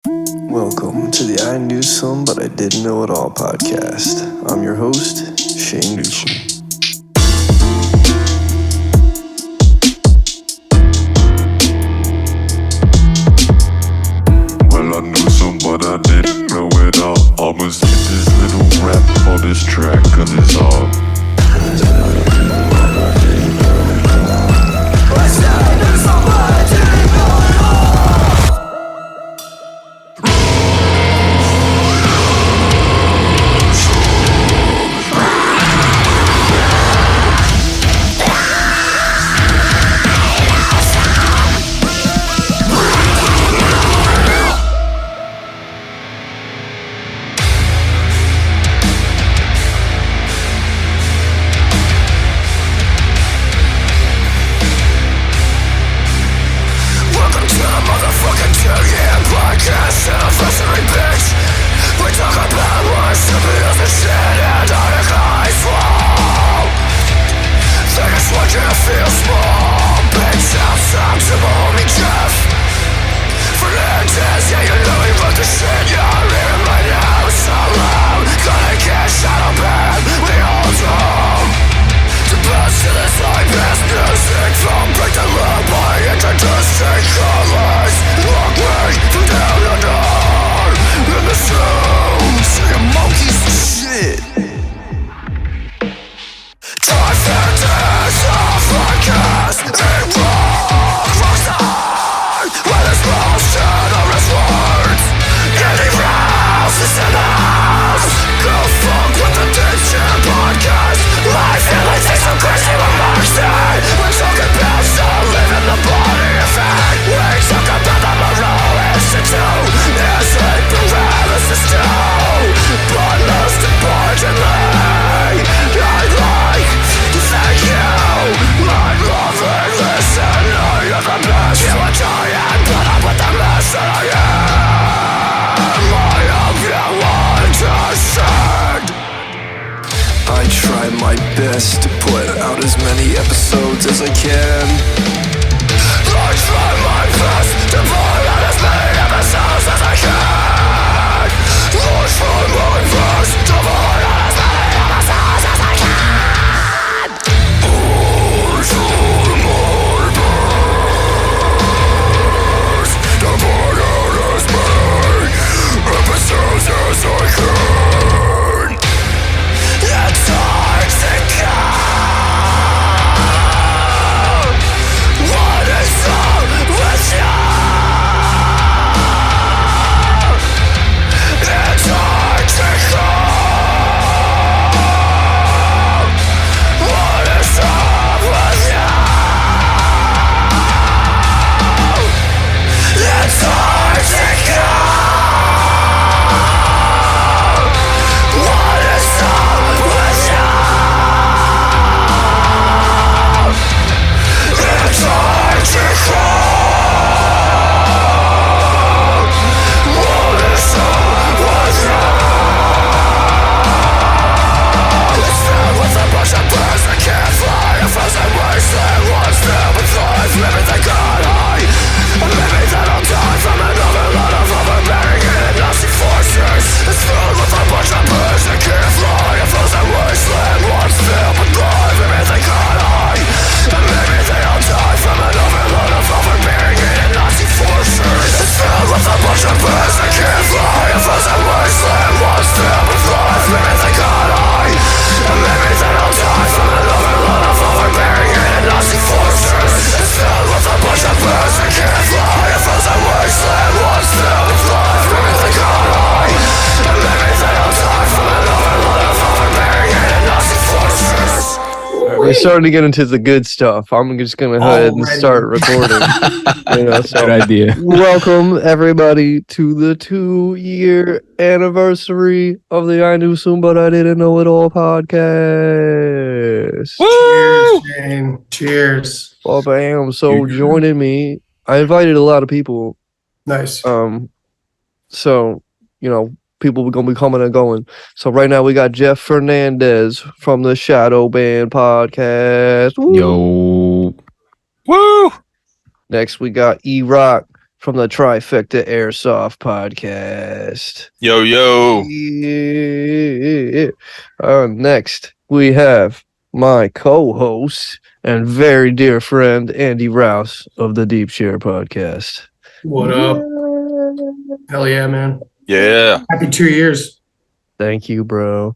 Welcome to the I Knew Some But I Didn't Know It All podcast. I'm your host, Shane Newsome. Well, I knew some, but I didn't know it all. Almost hit this little rap on this track, cause it's all. Fernandez, yeah, you know he wrote the shit, you're hearing my now, so loud. Gonna get shot up and we all do. To pass to this high past music from break the loop by introducing colors. Lock me from down under in the room, singing monkeys and shit. Trifecta Airsoft Podcast, Erock, rockstar, with his motion or his words. Andy Rouse is in the house. Go fuck with the Deepshare Podcast. Life really takes some crazy remarks that we're talking about still living the body effect. We talk about the Moreau Institute. It's sleep paralysis too. But most importantly, I'd like to thank you. I'm loving listening. You're the best. You are trying, put up with the mess that I am. I hope you understand. I try my best to put out as many episodes as I can. I try my best to put out as many episodes as I can. I try my best to put out as many episodes as I can. I try my best to put out as many episodes as I can. It's hard to go. What is wrong with you? It's hard to go. What is wrong with you? It's hard to go. What is wrong with you? It's hard to go. What is wrong with you? It's filled with a bunch of birds that can't fly. A frozen wasteland, one's filled with life. Maybe they got high, or maybe they don't die from an overload of overbearing and Nazi forces. It's filled with a bunch of birds that can't fly. A frozen wasteland, one's filled with life. Maybe they got high, or maybe they don't die from an overload of overbearing and Nazi forces. It's filled with a bunch of birds that can't fly. A frozen wasteland, one's filled with life. Maybe they got high, or maybe they don't die from an overload of overbearing and Nazi forces. It's filled with a bunch of birds that can't fly. A frozen wasteland, one's filled with life. Maybe they got high, or maybe they don't die from an overload of overbearing and Nazi forces. We're starting to get into the good stuff. I'm just going to go ahead and start recording. Good idea. Welcome, everybody, to the 2-year anniversary of the I Knew Some But I Didn't Know It All podcast. Woo! Cheers, Shane. Cheers. Well, bam. So joining me, I invited a lot of people. Nice. So, people are going to be coming and going. So right now we got Jeff Fernandez from the Shadow Band podcast. Woo! Yo. Woo! Next we got Erock from the Trifecta Airsoft Podcast. Yo, yo. Yeah. Next, we have my co-host and very dear friend, Andy Rouse of the Deepshare Podcast. What up? Hell yeah, man. Yeah. Happy 2 years. Thank you, bro.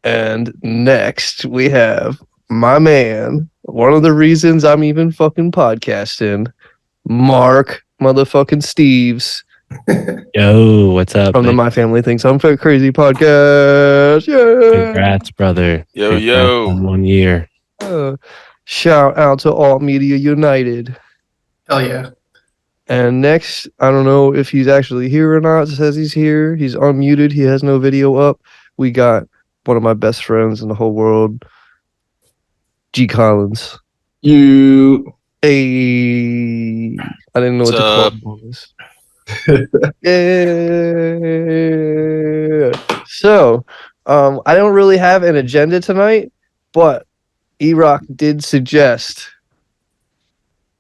And next, we have my man, one of the reasons I'm even fucking podcasting, Mark motherfucking Steeves Yo, what's up? from the man? My Family Thinks I'm Fat Crazy podcast. Yeah. Congrats, brother. Yo, Congrats yo. on 1 year. Shout out to Alt Media United. Hell yeah. And next, I don't know if he's actually here or not. It says he's here. He's unmuted. He has no video up. We got one of my best friends in the whole world, G. Collins. You. Hey, I didn't know what What's to call this. Yeah. So, I don't really have an agenda tonight, but Erock did suggest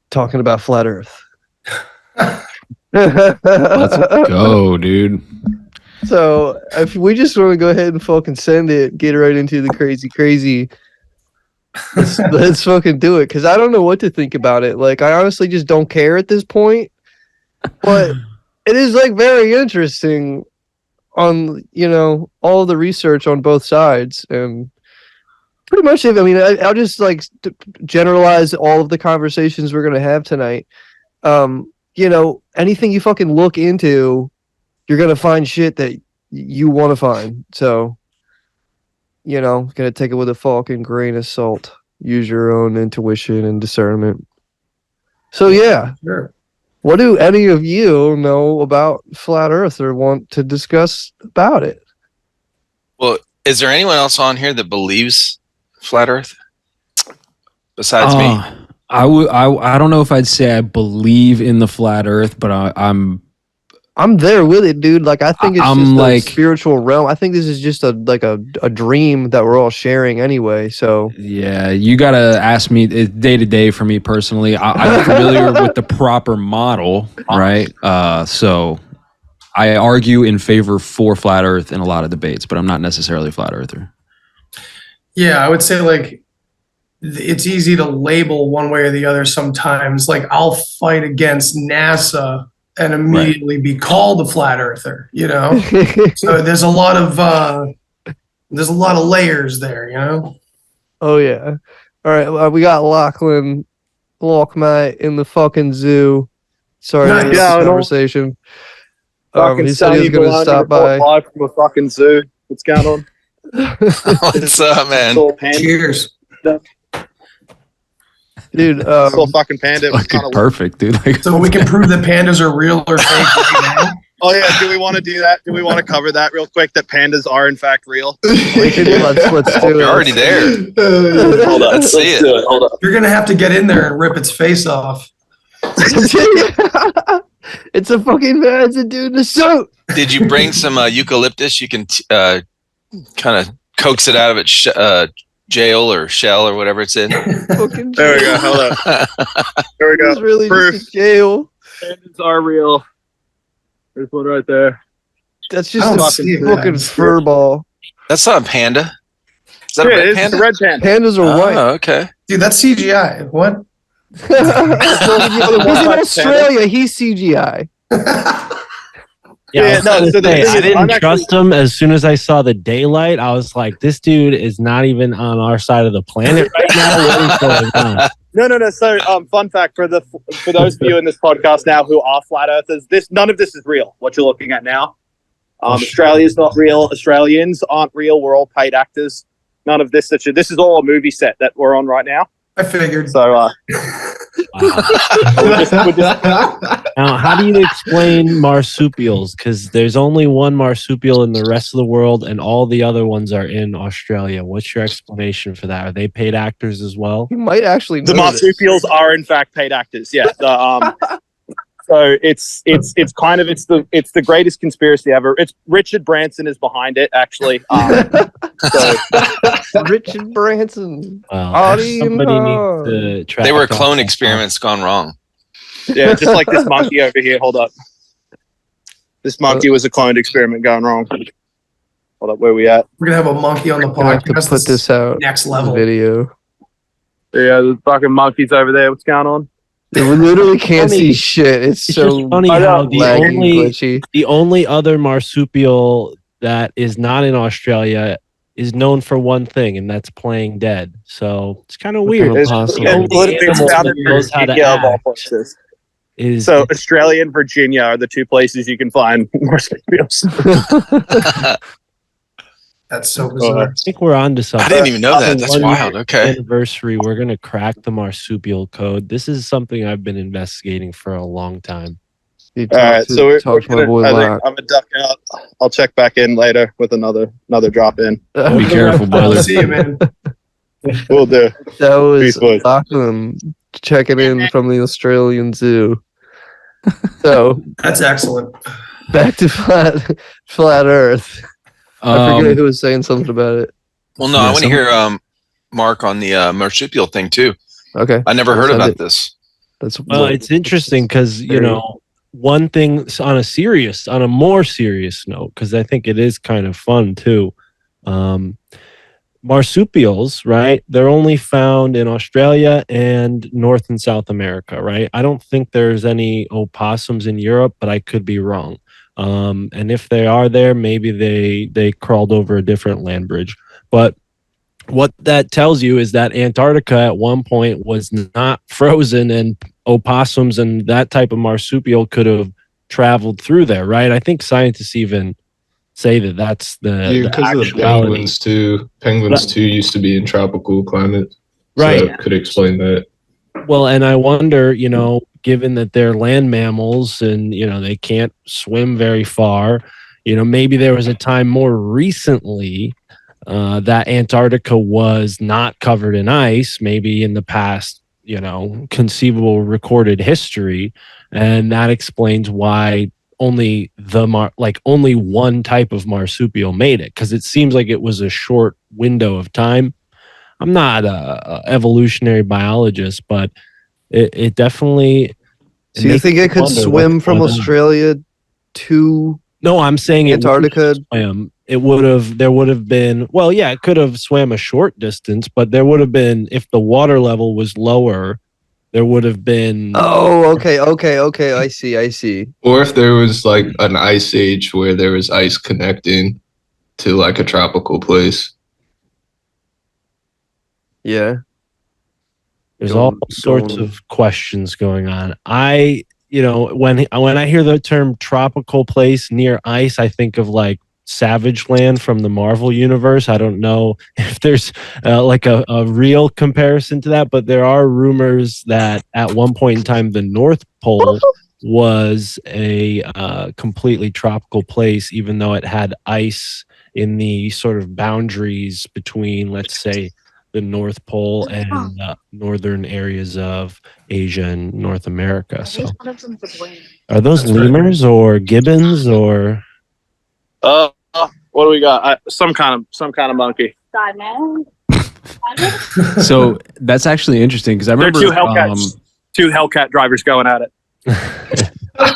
talking about flat Earth. Let's go, dude. So, if we just want to go ahead and fucking send it, get right into the crazy. Let's fucking do it, because I don't know what to think about it. Like, I honestly just don't care at this point. But it is like very interesting on, you know, all the research on both sides. And pretty much, I'll just like generalize all of the conversations we're going to have tonight. You know, anything you fucking look into, you're going to find shit that you want to find. So, you know, going to take it with a fucking grain of salt. Use your own intuition and discernment. So, yeah. Sure. What do any of you know about flat Earth or want to discuss about it? Well, is there anyone else on here that believes flat Earth besides me? I don't know if I'd say I believe in the flat Earth, but I'm there with it, dude. Like, I think it's I'm just like- a spiritual realm. I think this is just a dream that we're all sharing anyway. So yeah. You gotta ask me day to day for me personally. I'm familiar with the proper model, right? So I argue in favor for flat Earth in a lot of debates, but I'm not necessarily a flat earther. Yeah, I would say like it's easy to label one way or the other sometimes. Like I'll fight against NASA and immediately be called a flat earther, you know? So there's a lot of layers there, you know? oh yeah. All right, we got LauchMate in the fucking zoo. Sorry to miss Yeah, the I know. conversation. Fucking He said he was going to stop by. live from a fucking zoo. What's going on? What's up, man? Saw a panda. Cheers. Dude, Saw a fucking panda. It was Fucking kind of perfect, dude. Like, So we can prove that pandas are real or fake right now. Oh yeah. Do we want to do that? Do we want to cover that real quick? That pandas are in fact real. let's do it. You're already there. Hold up. Let's see it. do it. Hold up. You're gonna have to get in there and rip its face off. It's a fucking man. It's a dude in a suit. Did you bring some eucalyptus? You can kind of coax it out of its jail or shell or whatever it's in. Fucking There we go. Hold up. There we It's go. really Proof. just a jail. Pandas are real. There's one right there. That's I just don't a see fucking that. fur ball. That's not a panda. Is that Yeah, a red it's panda? a red panda. Pandas are white. Oh, okay. Dude, that's CGI. What? He's in Australia. He's CGI. Yeah, no, so the thing is, I didn't I'm actually- trust him as soon as I saw the daylight. I was like, this dude is not even on our side of the planet right now. What is going on? No. So, fun fact for those of you in this podcast now who are flat earthers, none of this is real. What you're looking at now, Australia's not real. Australians aren't real. We're all paid actors. None of this. This is all a movie set that we're on right now. I figured. So, Wow. we're just Now, how do you explain marsupials? Because there's only one marsupial in the rest of the world, and all the other ones are in Australia. What's your explanation for that? Are they paid actors as well? You might actually know the marsupials are in fact paid actors. Yeah. So it's the greatest conspiracy ever. It's Richard Branson is behind it actually. Richard Branson. Well, How do you somebody know? needs to track They were down clone that. experiments gone wrong. Yeah, just like this monkey over here. Hold up. This monkey was a cloned experiment going wrong. Hold up, where we at? We're gonna have a monkey on the I have to podcast. put this out. Next level. Video. Yeah, there's fucking monkeys over there. What's going on? We literally can't Funny. see shit. It's It's so just funny I know. how laggy, glitchy. the only other marsupial that is not in Australia is known for one thing, and that's playing dead. So it's kind of weird. kind of possible? And literally it's found in knows how to Virginia of all act. places. Is So Australia and Virginia are the two places you can find marsupials. That's so bizarre. I think we're on to something. I didn't even know that. That's 1 wild. year Okay. Anniversary. We're gonna crack the marsupial code. This is something I've been investigating for a long time. You All right, talk to- so we're talk to my gonna, boy I think Locke. I'm gonna duck out. I'll check back in later with another drop in. Be careful, brother. See you, man. We'll do. That was Peace, boys. Lachlan checking in from the Australian Zoo. So That's excellent. back to flat Earth. I forget Um, who was saying something about it. Well, no, Yeah, I want to some- hear Mark on the marsupial thing too. Okay, I never heard Send about it. this. that's Well, it's interesting because There you one thing on a more serious note, because I think it is kind of fun too. Marsupials, right? They're only found in Australia and North and South America, right? I don't think there's any opossums in Europe, but I could be wrong. And if they are there, maybe they crawled over a different land bridge. But what that tells you is that Antarctica at one point was not frozen, and opossums and that type of marsupial could have traveled through there, right? I think scientists even say that that's the Because of the actuality. penguins too. Penguins too used to be in tropical climates. Right. So that could explain that. Well, and I wonder, given that they're land mammals and, they can't swim very far, maybe there was a time more recently that Antarctica was not covered in ice, maybe in the past, conceivable recorded history. And that explains why only one type of marsupial made it, because it seems like it was a short window of time. I'm not a evolutionary biologist, but it definitely. So you makes think me it could wonder swim what's from going on. Australia to No, I'm saying Antarctica? There would have been, well, yeah, it could have swam a short distance, but there would have been, if the water level was lower, there would have been. Oh, okay. I see. Or if there was like an ice age where there was ice connecting to like a tropical place. Yeah. There's Going- all sorts going- of questions going on. When I hear the term tropical place near ice, I think of like Savage Land from the Marvel universe. I don't know if there's like a real comparison to that, but there are rumors that at one point in time, the North Pole was a completely tropical place, even though it had ice in the sort of boundaries between, let's say, the North Pole and northern areas of Asia and North America. So, are those That's right. lemurs or gibbons or? What do we got? Some kind of monkey. so that's actually interesting because I They're remember two Hellcats. Two Hellcat drivers going at it.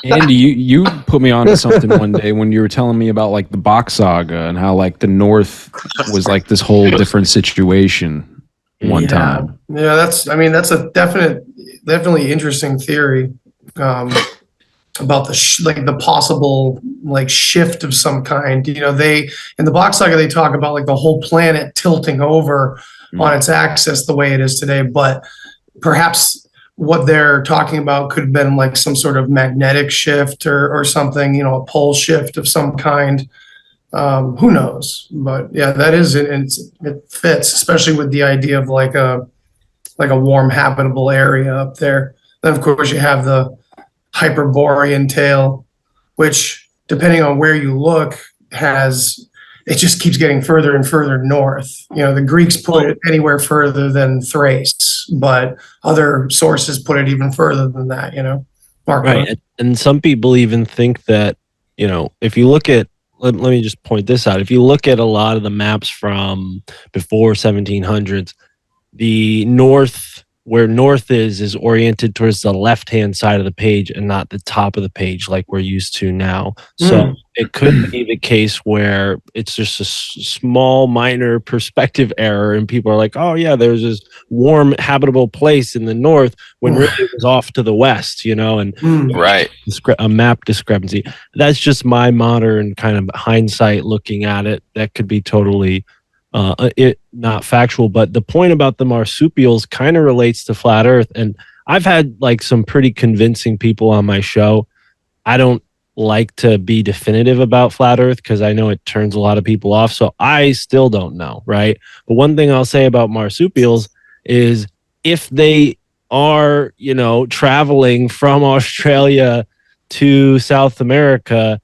Andy, you put me on to something one day when you were telling me about like the Bach saga and how like the North was like this whole different situation one time. Yeah, that's a definitely interesting theory about the possible shift of some kind. They in the Bach saga they talk about like the whole planet tilting over on its axis the way it is today, but perhaps what they're talking about could have been like some sort of magnetic shift or something, a pole shift of some kind. Who knows? But yeah, that is it. It fits, especially with the idea of like a warm, habitable area up there. Then of course you have the Hyperborean tail, which depending on where you look it just keeps getting further and further north. The Greeks put it anywhere further than Thrace, but other sources put it even further than that, Mark. Right. And some people even think that, if you look at, let me just point this out. If you look at a lot of the maps from before 1700s, the north where north is oriented towards the left-hand side of the page and not the top of the page like we're used to now. So it could be the case where it's just a small, minor perspective error, and people are like, oh yeah, there's this warm, habitable place in the north when really it was off to the west, you know, and Right. a map discrepancy. That's just my modern kind of hindsight looking at it. That could be totally not factual, but the point about the marsupials kind of relates to flat earth. And I've had like some pretty convincing people on my show. I don't like to be definitive about flat earth because I know it turns a lot of people off, so I still don't know, right? But one thing I'll say about marsupials is if they are, you know, traveling from Australia to South America,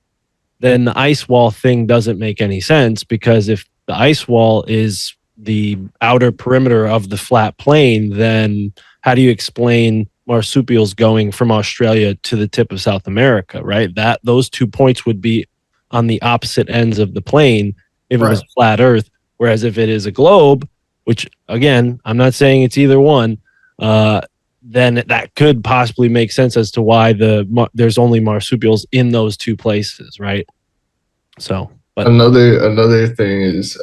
then the ice wall thing doesn't make any sense, because if the ice wall is the outer perimeter of the flat plane, then how do you explain marsupials going from Australia to the tip of South America, right? Those 2 points would be on the opposite ends of the plane if it was flat earth. Whereas if it is a globe, which again, I'm not saying it's either one, then that could possibly make sense as to why there's only marsupials in those two places, right? So, but another thing is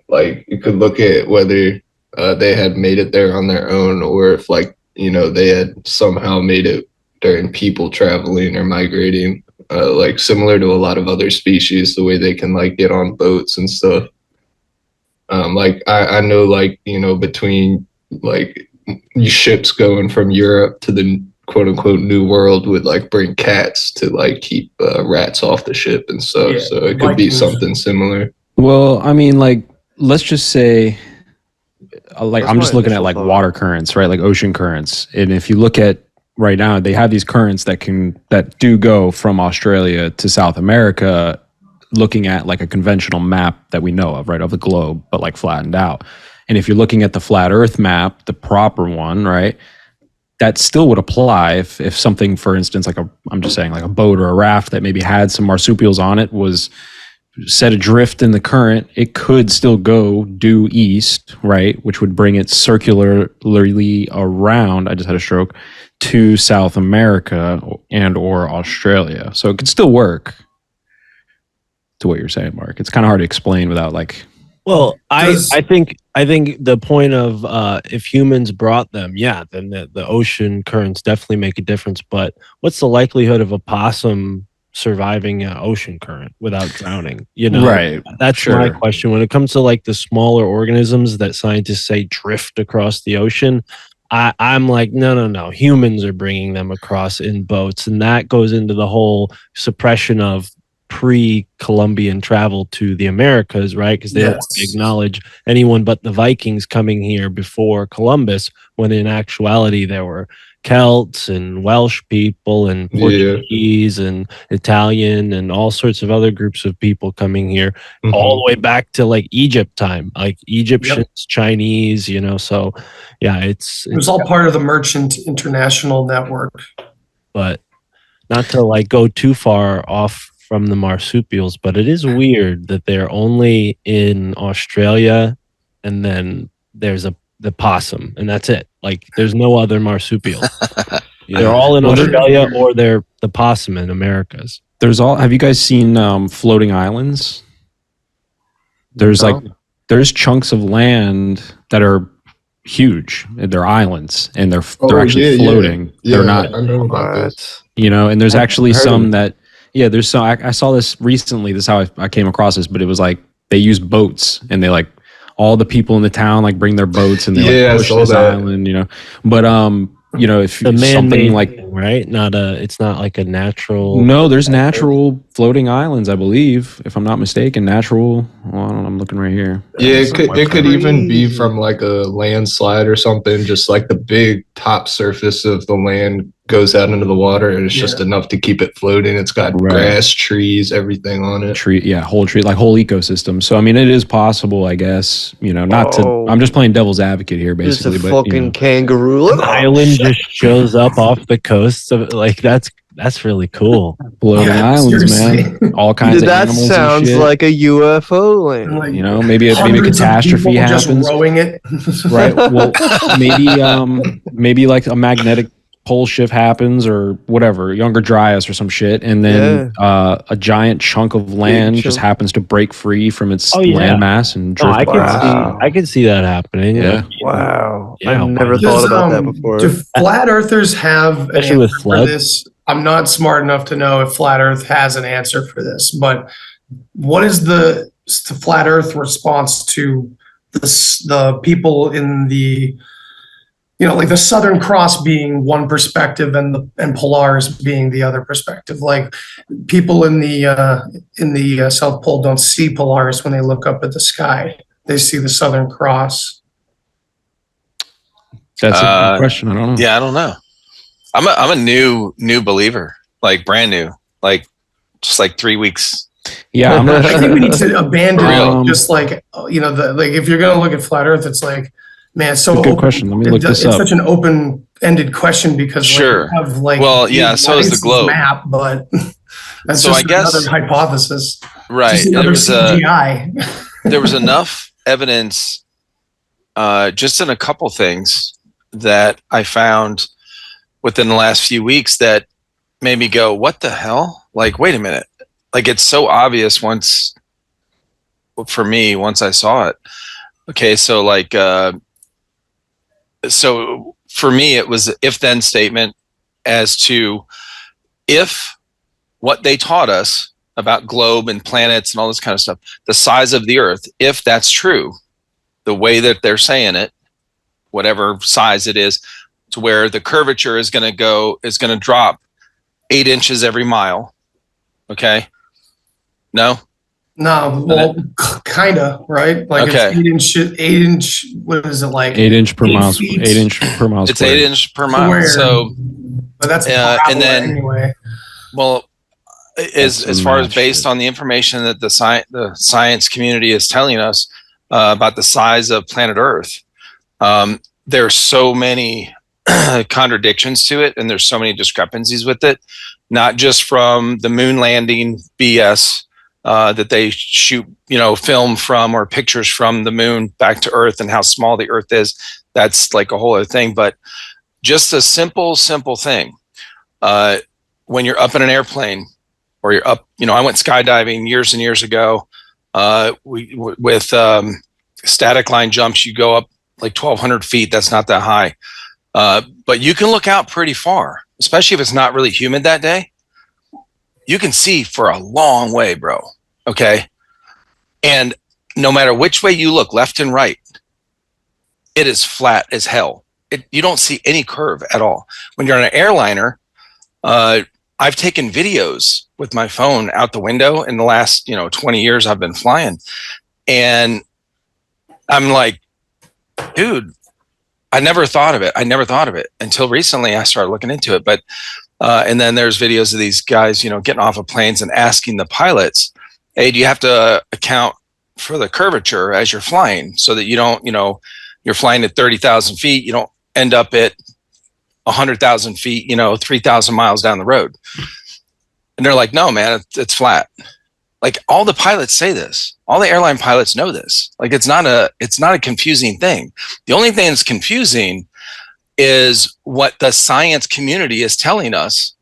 like you could look at whether they had made it there on their own, or if like, you know, they had somehow made it during people traveling or migrating, like similar to a lot of other species, the way they can like get on boats and stuff. Like I know, like, you know, between like ships going from Europe to the quote unquote New World would like bring cats to like keep rats off the ship and stuff. Yeah, so it could be something similar. Well, I mean, like, let's just say, like, That's I'm just my looking at initial like thought. water currents, right? Like ocean currents. And if you look at right now, they have these currents that do go from Australia to South America, looking at like a conventional map that we know of, right, of the globe, but like flattened out. And if you're looking at the flat Earth map, the proper one, right, that still would apply if something, for instance, like I'm just saying, like a boat or a raft that maybe had some marsupials on it was set adrift in the current, it could still go due east, right, which would bring it circularly around, I just had a stroke, to South America and or Australia. So it could still work, to what you're saying, Mark. It's kind of hard to explain without like... Well, I think the point of if humans brought them, yeah, then the ocean currents definitely make a difference. But what's the likelihood of a possum surviving an ocean current without drowning? You know, right? That's my question. When it comes to like the smaller organisms that scientists say drift across the ocean, I'm like, no. Humans are bringing them across in boats, and that goes into the whole suppression of pre-Columbian travel to the Americas, right? Because they don't want to acknowledge anyone but the Vikings coming here before Columbus, when in actuality there were Celts and Welsh people and Portuguese and Italian and all sorts of other groups of people coming here, all the way back to like Egypt time, like Egyptians, Chinese, you know. So yeah, it was all part of the merchant international network. But not to like go too far off from the marsupials, but it is weird that they're only in Australia, and then there's the possum, and that's it. Like there's no other marsupial. They're all in Australia, or they're the possum in Americas. Have you guys seen floating islands? There's there's chunks of land that are huge. They're islands, and they're actually floating. Yeah. They're not. I know about this. You know, and there's actually some that. Yeah, there's some. I saw this recently. This is how I came across this, but it was like they use boats, and they like all the people in the town like bring their boats and they like push this island, you know. But you know, if something like right, it's not like a natural. No, there's natural floating islands, I believe, if I'm not mistaken. Natural. Well, I don't know, I'm looking right here. Yeah, it could even be from like a landslide or something. Just like the big top surface of the land goes out into the water, and it's just enough to keep it floating. It's got grass, trees, everything on it. Whole ecosystem. So I mean, it is possible, I guess. You know, I'm just playing devil's advocate here, basically. Just a fucking kangaroo. An island just shows up off the coast of, like, that's That's really cool. Floating Yeah, islands, seriously. man. All kinds Dude, of that animals and sounds shit. like a UFO land. Like, You know, maybe a hundreds of catastrophe people just happens. rowing it. Right. Well, maybe like a magnetic pole shift happens or whatever, Younger Dryas or some shit, and then a giant chunk of land just chunk. happens to break free from its Oh, yeah. landmass and No, drift I across. I can see that happening. Yeah. Wow. Yeah, I never why thought Does, about that before. Do flat earthers have an Especially with answer for flood. this? I'm not smart enough to know if flat earth has an answer for this, but what is the flat earth response to the people in the, like the Southern Cross being one perspective and Polaris being the other perspective? Like people in the South Pole don't see Polaris when they look up at the sky. They see the Southern Cross. That's a good question. I don't know. Yeah, I don't know. I'm a new believer, like brand new, like just like 3 weeks. Yeah, I'm not I think sure. we need to abandon Real. just like like if you're gonna look at flat Earth, it's like, man, it's so Good open. question. Let me look this It's up. such an open-ended question because Sure. we have like Well, yeah, so is the license globe. map, but that's So just I guess- another hypothesis. Right. Just another CGI. There was enough evidence, just in a couple things that I found within the last few weeks that made me go, what the hell? Like, wait a minute. Like, it's so obvious for me, once I saw it. Okay. So like, so for me, it was an if-then statement as to if what they taught us about globe and planets and all this kind of stuff, the size of the earth, if that's true, the way that they're saying it, whatever size it is, to where the curvature is going to drop 8 inches every mile. Okay. No. No, well, kind of, right? Like Okay. it's 8 inch. What is it like? 8 inch per 8 mile. feet. 8 inch per mile. It's squared. 8 inch per mile. Square. So, But that's and then- anyway. well, as That's far as matched based it. on the information that the science community is telling us about the size of planet Earth, there are so many contradictions to it, and there's so many discrepancies with it. Not just from the moon landing BS that they shoot, film from or pictures from the moon back to Earth and how small the Earth is. That's like a whole other thing. But just a simple thing. When you're up in an airplane, or you're up, I went skydiving years and years ago. With static line jumps, you go up like 1,200 feet. That's not that high. But you can look out pretty far, especially if it's not really humid that day. You can see for a long way, bro. Okay. And no matter which way you look, left and right, it is flat as hell. You don't see any curve at all. When you're on an airliner, I've taken videos with my phone out the window in the last, 20 years I've been flying. And I'm like, dude, I never thought of it until recently. I started looking into it. But, and then there's videos of these guys, getting off of planes and asking the pilots, hey, do you have to account for the curvature as you're flying so that you don't, you're flying at 30,000 feet. You don't end up at 100,000 feet, 3,000 miles down the road. And they're like, no, man, it's flat. Like all the pilots say this, all the airline pilots know this. Like it's not a confusing thing. The only thing that's confusing is what the science community is telling us.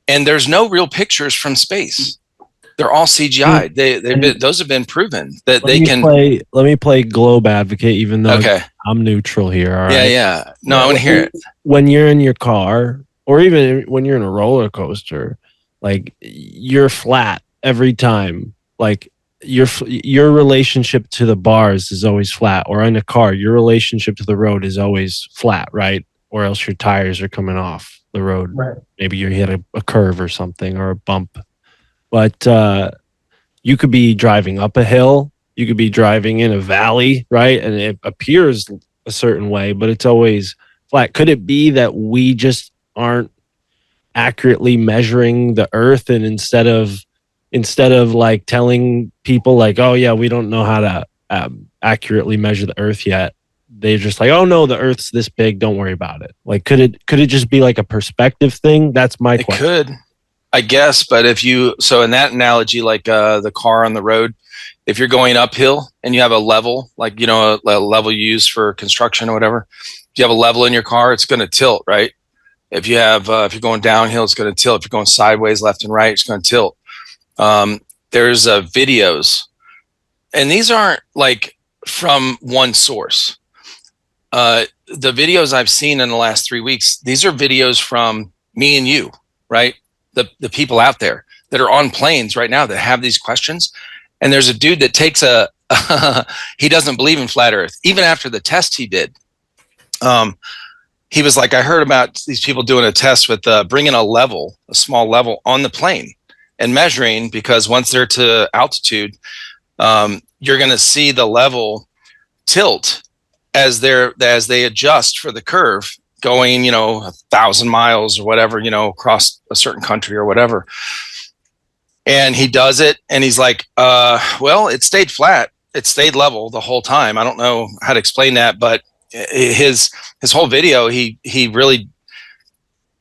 And there's no real pictures from space. They're all CGI. Those have been proven that they can Let me play globe advocate, even though okay. I'm neutral here. All right. Yeah. No, I want to hear it. When you're in your car, or even when you're in a roller coaster, like you're flat every time. Like your relationship to the bars is always flat. Or in a car, your relationship to the road is always flat, right? Or else your tires are coming off the road. Right. Maybe you hit a curve or something, or a bump. But you could be driving up a hill. You could be driving in a valley, right? And it appears a certain way, but it's always flat. Could it be that we just aren't accurately measuring the earth, and instead of like telling people like, oh yeah, we don't know how to accurately measure the earth yet, they're just like, oh no, the Earth's this big, don't worry about it? Like, could it just be like a perspective thing? That's my It question. could, I guess, but so in that analogy, like the car on the road, if you're going uphill and you have a level, like, you know, a level you use for construction or whatever, if you have a level in your car, it's going to tilt, right? If you have, if you're going downhill, it's going to tilt. If you're going sideways, left and right, it's going to tilt. There's videos, and these aren't like from one source. The videos I've seen in the last 3 weeks, these are videos from me and you, right? The people out there that are on planes right now that have these questions. And there's a dude that takes he doesn't believe in flat earth. Even after the test he did, he was like, I heard about these people doing a test with bringing a small level on the plane and measuring, because once they're to altitude, you're going to see the level tilt as they adjust for the curve going, 1,000 miles or whatever, across a certain country or whatever. And he does it, and he's like, well, it stayed flat. It stayed level the whole time. I don't know how to explain that, but his whole video, he really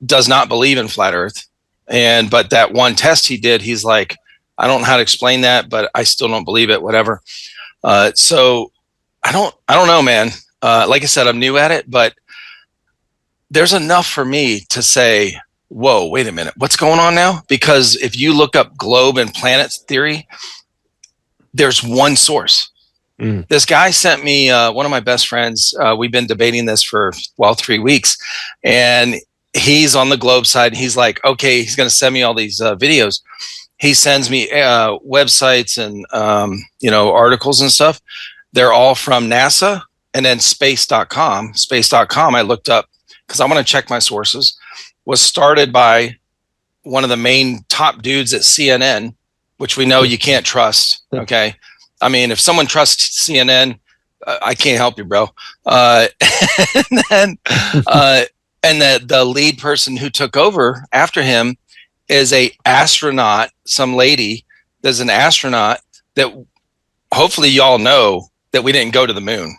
does not believe in flat earth. But that one test he did, he's like, I don't know how to explain that, but I still don't believe it, whatever. So I don't know, man. Like I said, I'm new at it, but there's enough for me to say, whoa, wait a minute, what's going on now? Because if you look up globe and planet theory, there's one source. This guy sent me, one of my best friends, we've been debating this for, 3 weeks, and he's on the globe side. He's like, okay, he's going to send me all these videos. He sends me websites and, articles and stuff. They're all from NASA and then space.com. Space.com, I looked up because I want to check my sources, was started by one of the main top dudes at CNN, which we know you can't trust. Okay. I mean, if someone trusts CNN, I can't help you, bro. And the lead person who took over after him is a astronaut, some lady that's an astronaut that hopefully y'all know that we didn't go to the moon.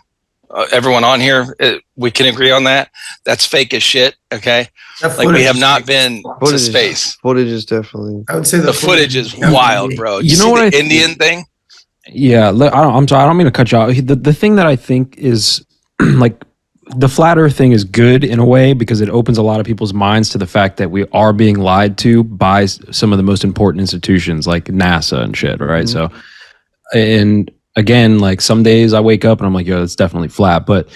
Everyone on here, we can agree on that. That's fake as shit. Okay. Like, we have not been to space. Footage is definitely. I would say the footage is wild, bro. You know what? The Indian thing? Yeah. I'm sorry. I don't mean to cut you off. The thing that I think is like, the flat earth thing is good in a way because it opens a lot of people's minds to the fact that we are being lied to by some of the most important institutions like NASA and shit. Right. So, and again, like, some days I wake up and I'm like, yo, it's definitely flat. But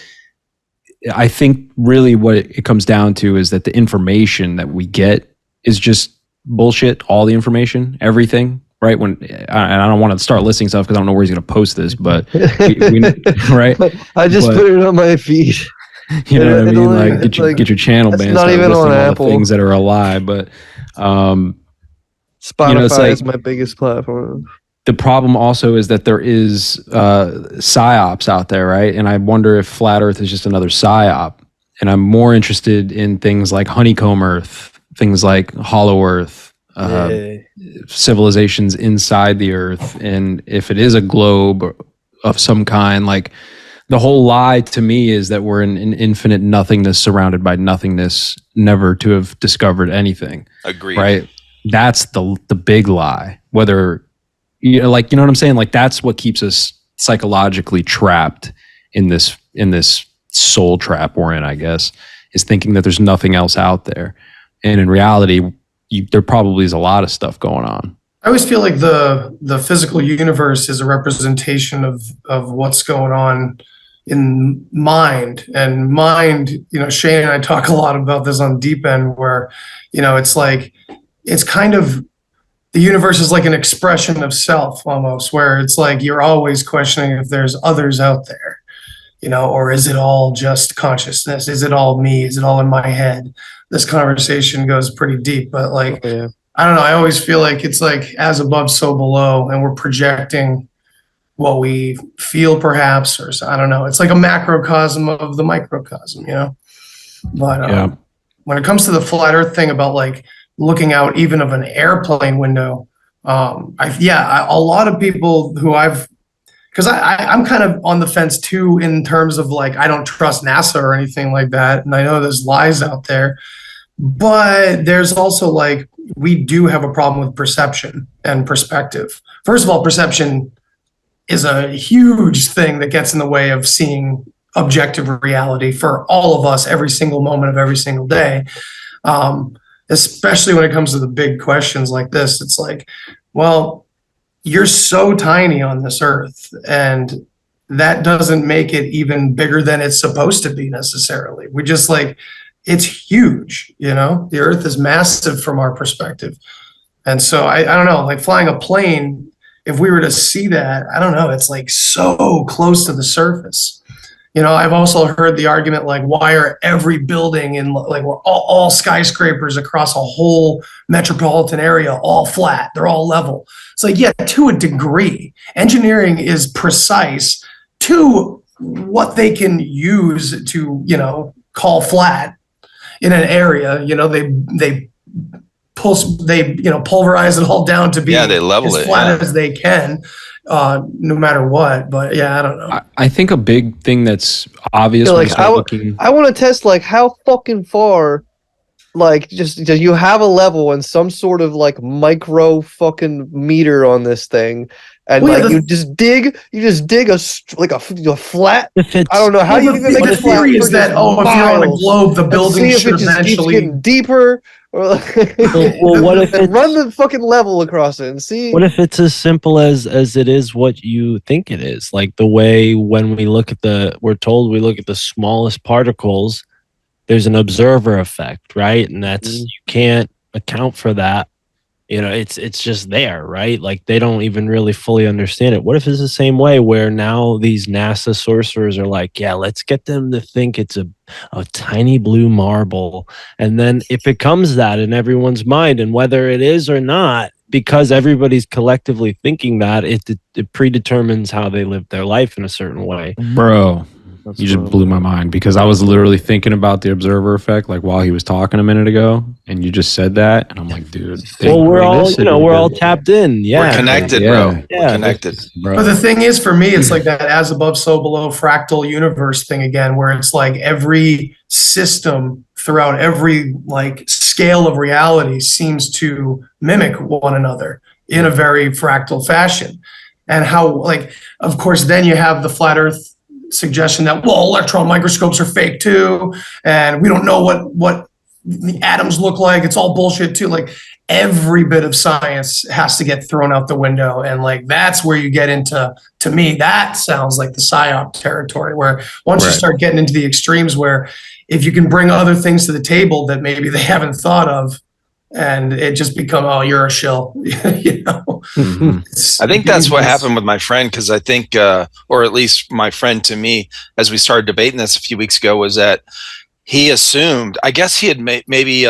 I think really what it comes down to is that the information that we get is just bullshit. All the information, everything. Right. And I don't want to start listing stuff because I don't know where he's going to post this, but right. I just put it on my feed. You know what I mean? Like, get your channel banned. Not even on Apple. Things that are a lie, but Spotify is my biggest platform. The problem also is that there is psyops out there, right? And I wonder if flat Earth is just another psyop. And I'm more interested in things like honeycomb Earth, things like hollow Earth, civilizations inside the Earth, and if it is a globe of some kind, like. The whole lie to me is that we're in an infinite nothingness surrounded by nothingness, never to have discovered anything. Agreed. Right? That's the big lie. Whether, you know what I'm saying? Like, that's what keeps us psychologically trapped in this soul trap we're in, I guess, is thinking that there's nothing else out there. And in reality, there probably is a lot of stuff going on. I always feel like the physical universe is a representation of what's going on in mind. And mind, Shane and I talk a lot about this on Deep End, where, it's like, it's kind of, the universe is like an expression of self almost, where it's like you're always questioning if there's others out there, or is it all just consciousness? Is it all me? Is it all in my head? This conversation goes pretty deep, but like, I don't know. I always feel like it's like as above, so below, and we're projecting what we feel, perhaps, or I don't know. It's like a macrocosm of the microcosm, But when it comes to the flat Earth thing about like looking out even of an airplane window, a lot of people who I've because I'm kind of on the fence too in terms of like, I don't trust NASA or anything like that. And I know there's lies out there, but there's also like, we do have a problem with perception and perspective. First of all, perception is a huge thing that gets in the way of seeing objective reality for all of us every single moment of every single day. Especially when it comes to the big questions like this. It's like, well, you're so tiny on this earth, and that doesn't make it even bigger than it's supposed to be necessarily. We just like, it's huge, you know, the earth is massive from our perspective. And so I don't know, like flying a plane, if we were to see that, I don't know, it's like so close to the surface. You know, I've also heard the argument, like, why are every building in like all skyscrapers across a whole metropolitan area all flat? They're all level. It's like, yeah, to a degree. Engineering is precise to what they can use to, you know, call flat in an area. You know, they pulverize it all down to be they level as it, flat as they can. No matter what, but yeah, I don't know. I think a big thing that's obvious. Yeah, when like you start looking, I want to test like how fucking far, like just do you have a level and some sort of like micro fucking meter on this thing, and Well, yeah, like you just dig a flat. If it's, I don't know how Well, you even make the it flat. theory for is that, just if you're on a miles. globe, the And building see if should it just keeps eventually. getting deeper, or like, well, what if and run it's, the fucking level across it and see. what if it's as simple as it is what you think it is? Like the way when we look at we're told we look at the smallest particles, there's an observer effect, right? And that's, you can't account for that. You know, it's just there, right? Like they don't even really fully understand it. What if it's the same way where now these NASA sorcerers are like, yeah, let's get them to think it's a tiny blue marble. And then it becomes that in everyone's mind, and whether it is or not, because everybody's collectively thinking that, it predetermines how they live their life in a certain way. bro, you just blew my mind, because I was literally thinking about the observer effect like while he was talking a minute ago, and you just said that, and I'm like, dude. Well, we're all tapped in. Yeah, We're connected, Yeah. bro. Yeah. We're connected. bro. But the thing is, for me, it's like that as above, so below fractal universe thing again, where it's like every system throughout every like scale of reality seems to mimic one another in a very fractal fashion. And how, like, of course, then you have the flat earth suggestion that, well, electron microscopes are fake too, and we don't know what the atoms look like. It's all bullshit too. Like every bit of science has to get thrown out the window, and like that's where you get into, to me, that sounds like the psyop territory, where once you start getting into the extremes, where if you can bring other things to the table that maybe they haven't thought of, and it just become, oh, you're a shill. You know. I think that's what happened with my friend, because I think, or at least my friend to me, as we started debating this a few weeks ago, was that he assumed, I guess he had maybe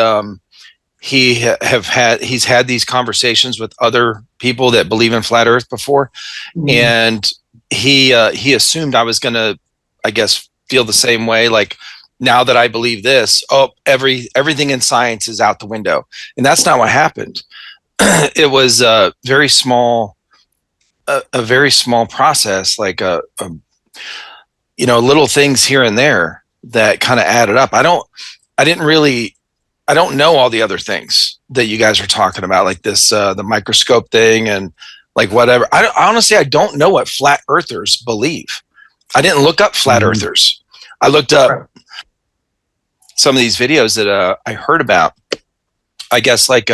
he's had these conversations with other people that believe in flat Earth before, and he assumed I was gonna, I guess, feel the same way. Like, now that I believe this, everything in science is out the window, and that's not what happened. It was a very small process, like little things here and there that kind of added up. I don't know all the other things that you guys are talking about, like this, the microscope thing and like whatever. I don't know what flat earthers believe. I didn't look up flat earthers. I looked up some of these videos that I heard about. I guess like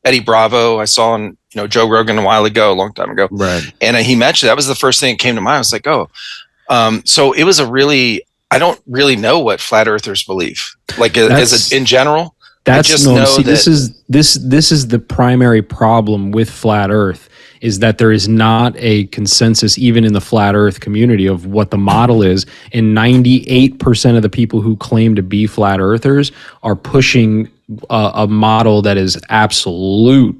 Eddie Bravo, I saw on Joe Rogan a long time ago, Right. And he mentioned that was the first thing that came to mind. I was like, oh, so it was I don't really know what flat earthers believe, like in general. That's just no. know See, that this is the primary problem with flat Earth, is that there is not a consensus even in the flat Earth community of what the model is, and 98% of the people who claim to be flat earthers are pushing a model that is absolute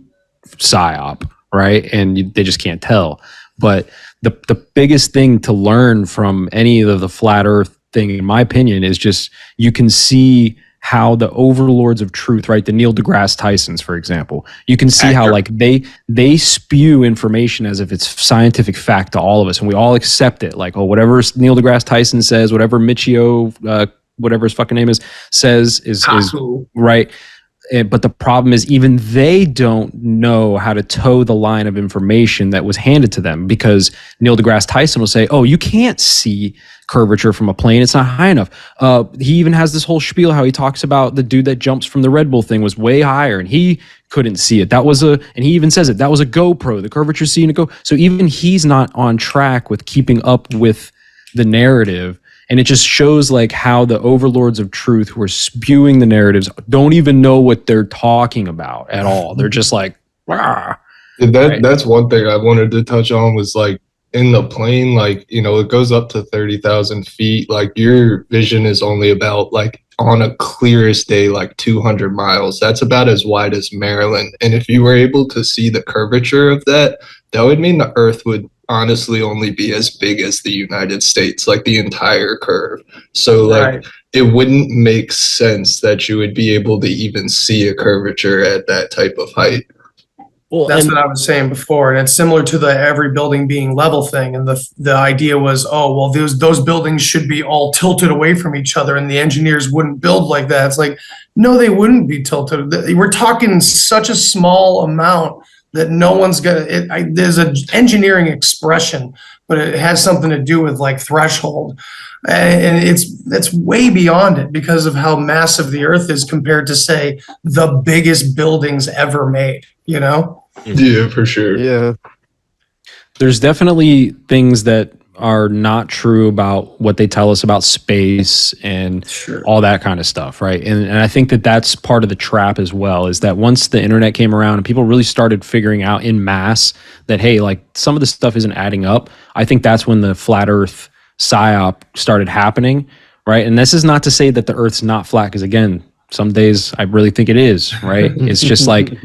psyop, right? And they just can't tell. But the biggest thing to learn from any of the flat Earth thing, in my opinion, is just you can see how the overlords of truth, right? The Neil deGrasse Tysons, for example, you can see how like they spew information as if it's scientific fact to all of us, and we all accept it. Like, oh, whatever Neil deGrasse Tyson says, whatever Michio, whatever his fucking name is, says is right. But the problem is even they don't know how to toe the line of information that was handed to them, because Neil deGrasse Tyson will say, oh, you can't see curvature from a plane. It's not high enough. He even has this whole spiel how he talks about the dude that jumps from the Red Bull thing was way higher and he couldn't see it. And he even says it, that was a GoPro, the curvature seen a go. So even he's not on track with keeping up with the narrative. And it just shows like how the overlords of truth who are spewing the narratives don't even know what they're talking about at all. They're just like, rah. That's one thing I wanted to touch on was like in the plane, like, you know, it goes up to 30,000 feet. Like your vision is only about like on a clearest day, like 200 miles. That's about as wide as Maryland. And if you were able to see the curvature of that, that would mean the Earth would honestly only be as big as the United States, like the entire curve. So like it wouldn't make sense that you would be able to even see a curvature at that type of height. Well, that's what I was saying before, and it's similar to the every building being level thing. And the idea was, oh, well, those buildings should be all tilted away from each other, and the engineers wouldn't build like that. It's like, no, they wouldn't be tilted. We're talking such a small amount that no one's gonna. There's an engineering expression, but it has something to do with like threshold, and that's way beyond it because of how massive the Earth is compared to, say, the biggest buildings ever made. You know? Yeah, for sure. Yeah. There's definitely things that are not true about what they tell us about space and all that kind of stuff, right? And I think that that's part of the trap as well, is that once the internet came around and people really started figuring out in mass that, hey, like some of this stuff isn't adding up, I think that's when the flat Earth psyop started happening, right? And this is not to say that the Earth's not flat, because again, some days I really think it is, right? It's just like...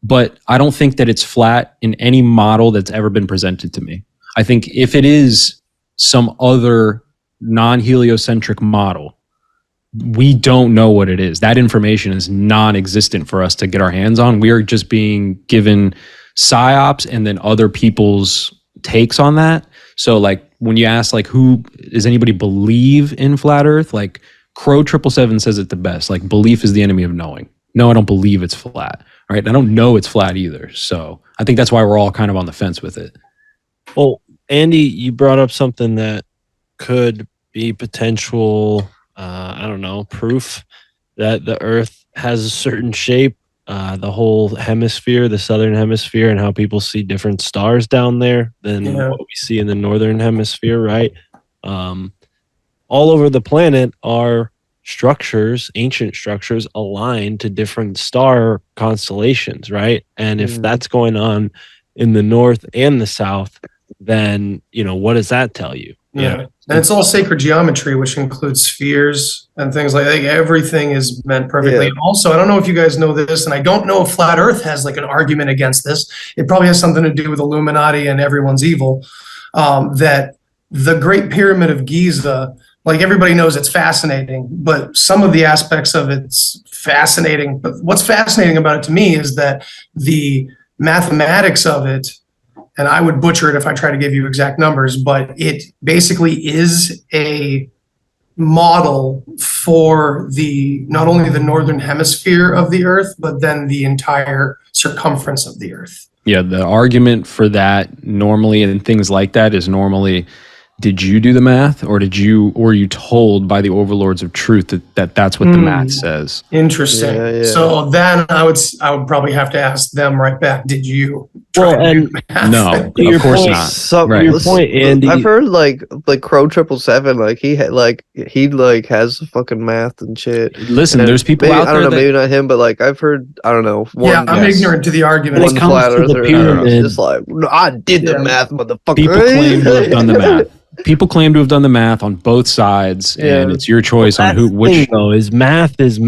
But I don't think that it's flat in any model that's ever been presented to me. I think if it is some other non-heliocentric model, we don't know what it is. That information is non-existent for us to get our hands on. We are just being given psyops and then other people's takes on that. So like when you ask like who does anybody believe in flat Earth, like Crow 777 says it the best, like belief is the enemy of knowing. No, I don't believe it's flat. Right. I don't know it's flat either. So I think that's why we're all kind of on the fence with it. Well, Andy, you brought up something that could be potential, I don't know, proof that the Earth has a certain shape, the whole hemisphere, the southern hemisphere, and how people see different stars down there than what we see in the northern hemisphere, right? All over the planet are structures, ancient structures aligned to different star constellations, right? And if that's going on in the north and the south, then, you know, what does that tell you? Yeah. And it's all sacred geometry, which includes spheres and things like that. Everything is meant perfectly. And also, I don't know if you guys know this, and I don't know if Flat Earth has like an argument against this. It probably has something to do with Illuminati and everyone's evil, that the Great Pyramid of Giza, like everybody knows it's fascinating, but some of the aspects of it's fascinating. But what's fascinating about it to me is that the mathematics of it, and I would butcher it if I try to give you exact numbers, but it basically is a model for not only the northern hemisphere of the Earth, but then the entire circumference of the Earth. Yeah, the argument for that normally and things like that is normally, did you do the math, or were you told by the overlords of truth that that's what the math says? Interesting. Yeah. So then I would probably have to ask them right back. Did you? No, of course not. Your point, Andy. I've heard like Crow 777, like he has fucking math and shit. Listen, there's people out there. I don't know, maybe not him, but like I've heard, I don't know. I'm ignorant to the argument. One flat earther, it's just like, no, I did the math, motherfucker. People claim to have done the math. People claim to have done the math on both sides, and it's your choice on which. Though is math. It's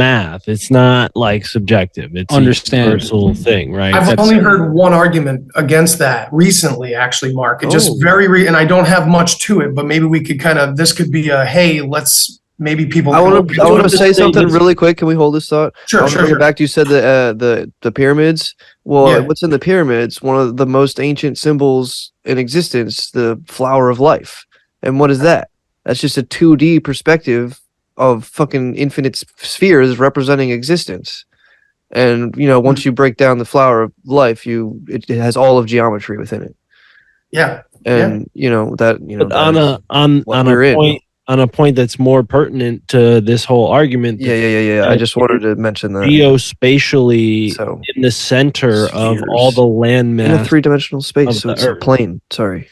not like subjective. It's a personal thing, right? I've only heard one argument against that recently, actually, Mark. It just and I don't have much to it, but maybe we could this could be a, hey, let's maybe people. I want to say something this- really quick. Can we hold this thought? I Sure, want to bring it back to you said the pyramids. Well, Yeah. what's in the pyramids? One of the most ancient symbols in existence, the flower of life. And what is that? That's just a 2D perspective of fucking infinite spheres representing existence. And once you break down the flower of life, it has all of geometry within it. Yeah. And But on on a point that's more pertinent to this whole argument. Yeah. I just wanted to mention that. Geospatially, in the center of all the landmass, in a 3-dimensional space, so it's a Earth. plane. Sorry.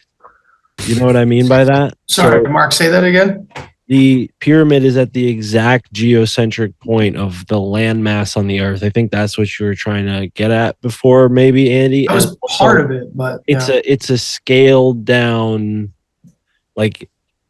You know what I mean by that? Sorry, Mark, say that again. The pyramid is at the exact geocentric point of the landmass on the Earth. I think that's what you were trying to get at before, maybe, Andy. That was part of it, but it's a scaled down, like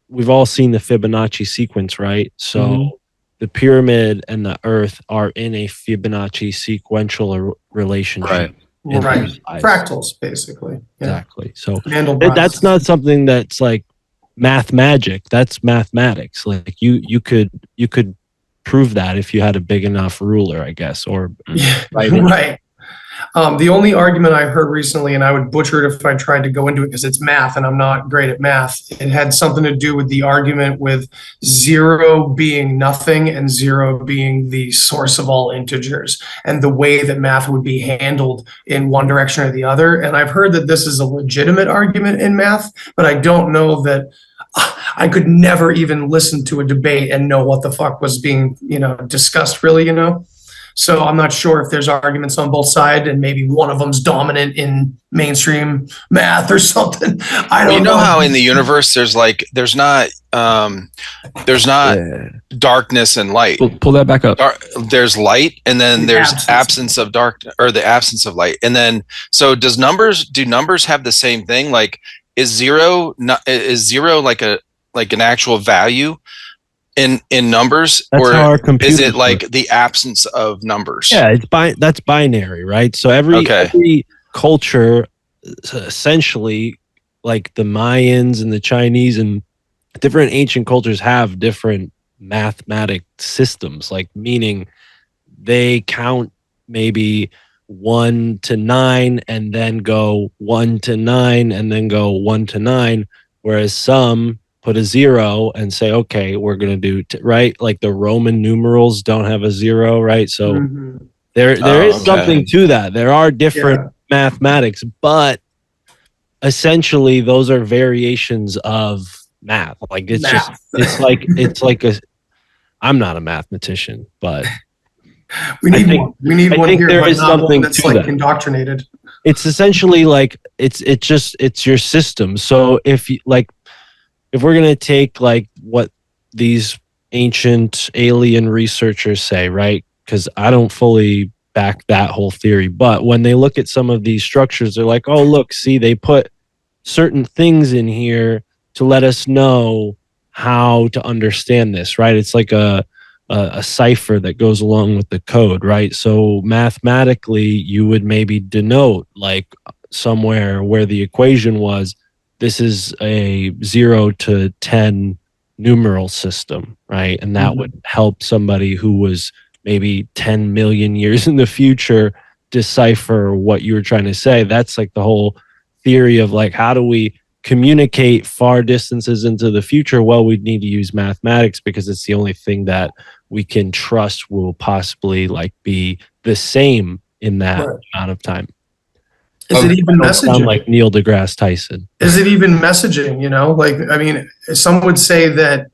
we've all seen the Fibonacci sequence, right? So the pyramid and the Earth are in a Fibonacci sequential relationship. Right. Fractals, basically. Yeah. Exactly. So Mandelbrot. that's not something that's like math magic. That's mathematics. Like you could prove that if you had a big enough ruler, I guess, or right. The only argument I heard recently, and I would butcher it if I tried to go into it because it's math and I'm not great at math. It had something to do with the argument with 0 being nothing and 0 being the source of all integers, and the way that math would be handled in one direction or the other. And I've heard that this is a legitimate argument in math, but I don't know that. I could never even listen to a debate and know what the fuck was being, discussed really, So I'm not sure if there's arguments on both sides, and maybe one of them's dominant in mainstream math or something. I don't know. How in the universe there's not darkness and light. Pull that back up. There's light, and then there's absence of dark, or the absence of light. And then do numbers have the same thing? Like is 0 like an actual value in numbers? That's or how our is computers it like work. the absence of numbers? Yeah, that's binary, right? So every culture, essentially, like the Mayans and the Chinese and different ancient cultures, have different mathematic systems, like meaning they count maybe 1 to 9 and then go 1 to 9 and then go 1 to 9, whereas some put a 0 and say, okay, we're going to do right. Like the Roman numerals don't have a 0, right? So there is something to that. There are different mathematics, but essentially those are variations of math. Like it's like I'm not a mathematician, but we need one here, there but is not one something that's to like that. indoctrinated. It's essentially like it's your system. So if we're gonna take like what these ancient alien researchers say, right? Because I don't fully back that whole theory, but when they look at some of these structures, they're like, oh, look, see, they put certain things in here to let us know how to understand this, right? It's like a cipher that goes along with the code, right? So mathematically, you would maybe denote like somewhere where the equation was, this is a 0 to 10 numeral system, right? And that would help somebody who was maybe 10 million years in the future decipher what you were trying to say. That's like the whole theory of like, how do we communicate far distances into the future? Well, we'd need to use mathematics because it's the only thing that we can trust will possibly like be the same in that amount of time. Is it even messaging? Sound like Neil deGrasse Tyson. Is it even messaging? Like, I mean, some would say that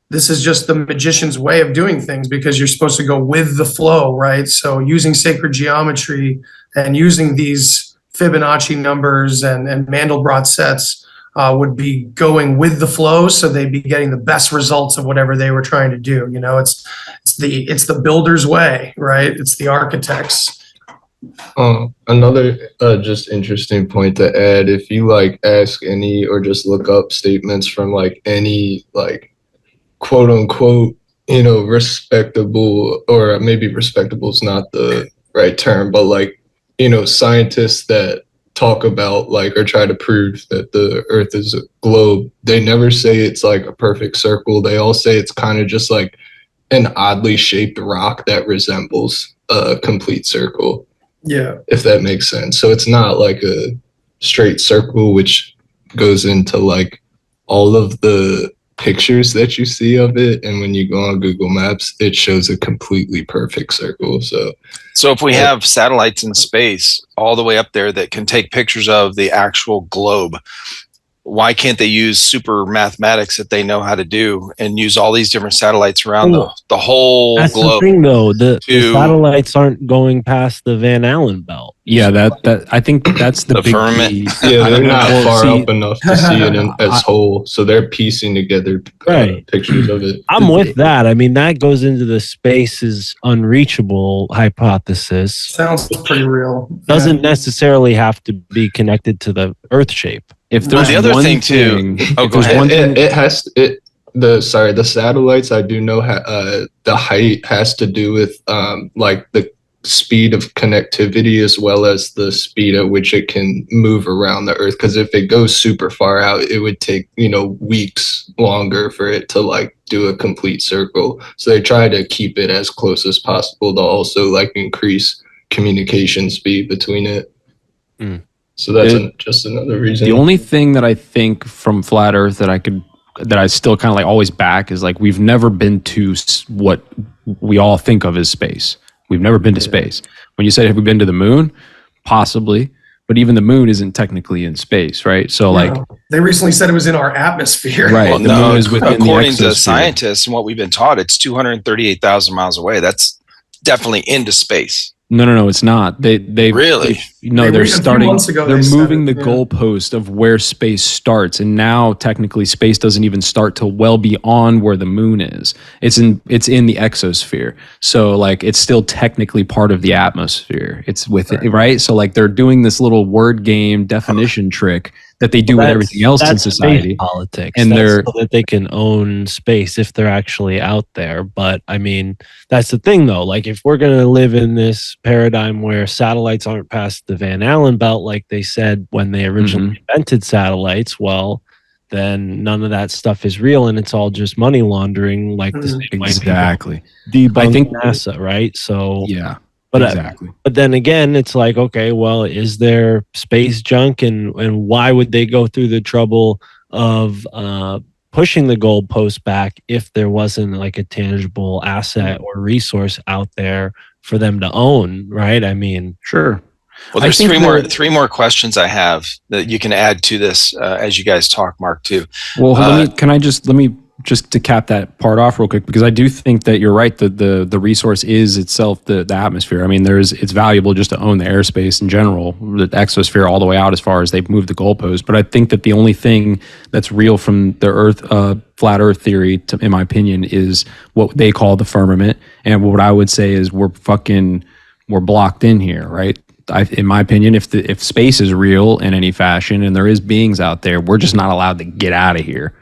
this is just the magician's way of doing things because you're supposed to go with the flow, right? So using sacred geometry and using these Fibonacci numbers and Mandelbrot sets would be going with the flow, so they'd be getting the best results of whatever they were trying to do. It's the builder's way, right? It's the architect's. Another just interesting point to add, if you like ask any or just look up statements from like any like quote unquote, respectable, or maybe respectable is not the right term, but like, scientists that talk about like or try to prove that the Earth is a globe, they never say it's like a perfect circle. They all say it's kind of just like an oddly shaped rock that resembles a complete circle. Yeah. If that makes sense. So it's not like a straight circle, which goes into like all of the pictures that you see of it, and when you go on Google Maps, it shows a completely perfect circle. So if we have satellites in space all the way up there that can take pictures of the actual globe, why can't they use super mathematics that they know how to do and use all these different satellites around the whole That's globe? the thing, though. The satellites aren't going past the Van Allen belt. Yeah, that I think that's the big firmament. key. yeah, they're not far up enough to see it as whole. So they're piecing together pictures of it. I'm with that. I mean, that goes into the space is unreachable hypothesis. Sounds pretty real. Doesn't necessarily have to be connected to the Earth shape. If there's the other one thing too, the satellites, I do know the height has to do with like the speed of connectivity as well as the speed at which it can move around the Earth, because if it goes super far out, it would take weeks longer for it to like do a complete circle. So they try to keep it as close as possible to also like increase communication speed between it. So that's just another reason. The only thing that I think from flat Earth that I still kind of like always back is like we've never been to what we all think of as space. We've never been to space. When you said have we been to the moon, possibly, but even the moon isn't technically in space, right? So like they recently said it was in our atmosphere. right? Well, the moon is within according the to exosphere. scientists and what we've been taught, it's 238,000 miles away. That's definitely into space. No, it's not. They Really? They're starting. Months ago, they're they moving said the goalpost of where space starts, and now technically space doesn't even start till well beyond where the moon is. It's in the exosphere, so like it's still technically part of the atmosphere. It's with it, right? So like they're doing this little word game definition trick that they do with everything else in society. Space politics, and they're so that they can own space if they're actually out there. But I mean, that's the thing, though. Like, if we're gonna live in this paradigm where satellites aren't past the Van Allen belt, like they said when they originally invented satellites, well, then none of that stuff is real, and it's all just money laundering. Like the same way exactly. debunk I think NASA, right? So yeah. But exactly. But then again, it's like, okay, well, is there space junk, and why would they go through the trouble of pushing the goalpost back if there wasn't like a tangible asset or resource out there for them to own, right? I mean, sure. Well, there's three more questions I have that you can add to this as you guys talk, Mark, too. Well, let me just to cap that part off real quick, because I do think that you're right. The resource is itself the atmosphere. I mean, it's valuable just to own the airspace in general, the exosphere all the way out as far as they've moved the goalpost. But I think that the only thing that's real from the Earth, flat Earth theory, in my opinion, is what they call the firmament. And what I would say is we're blocked in here, right? In my opinion, if space is real in any fashion and there is beings out there, we're just not allowed to get out of here.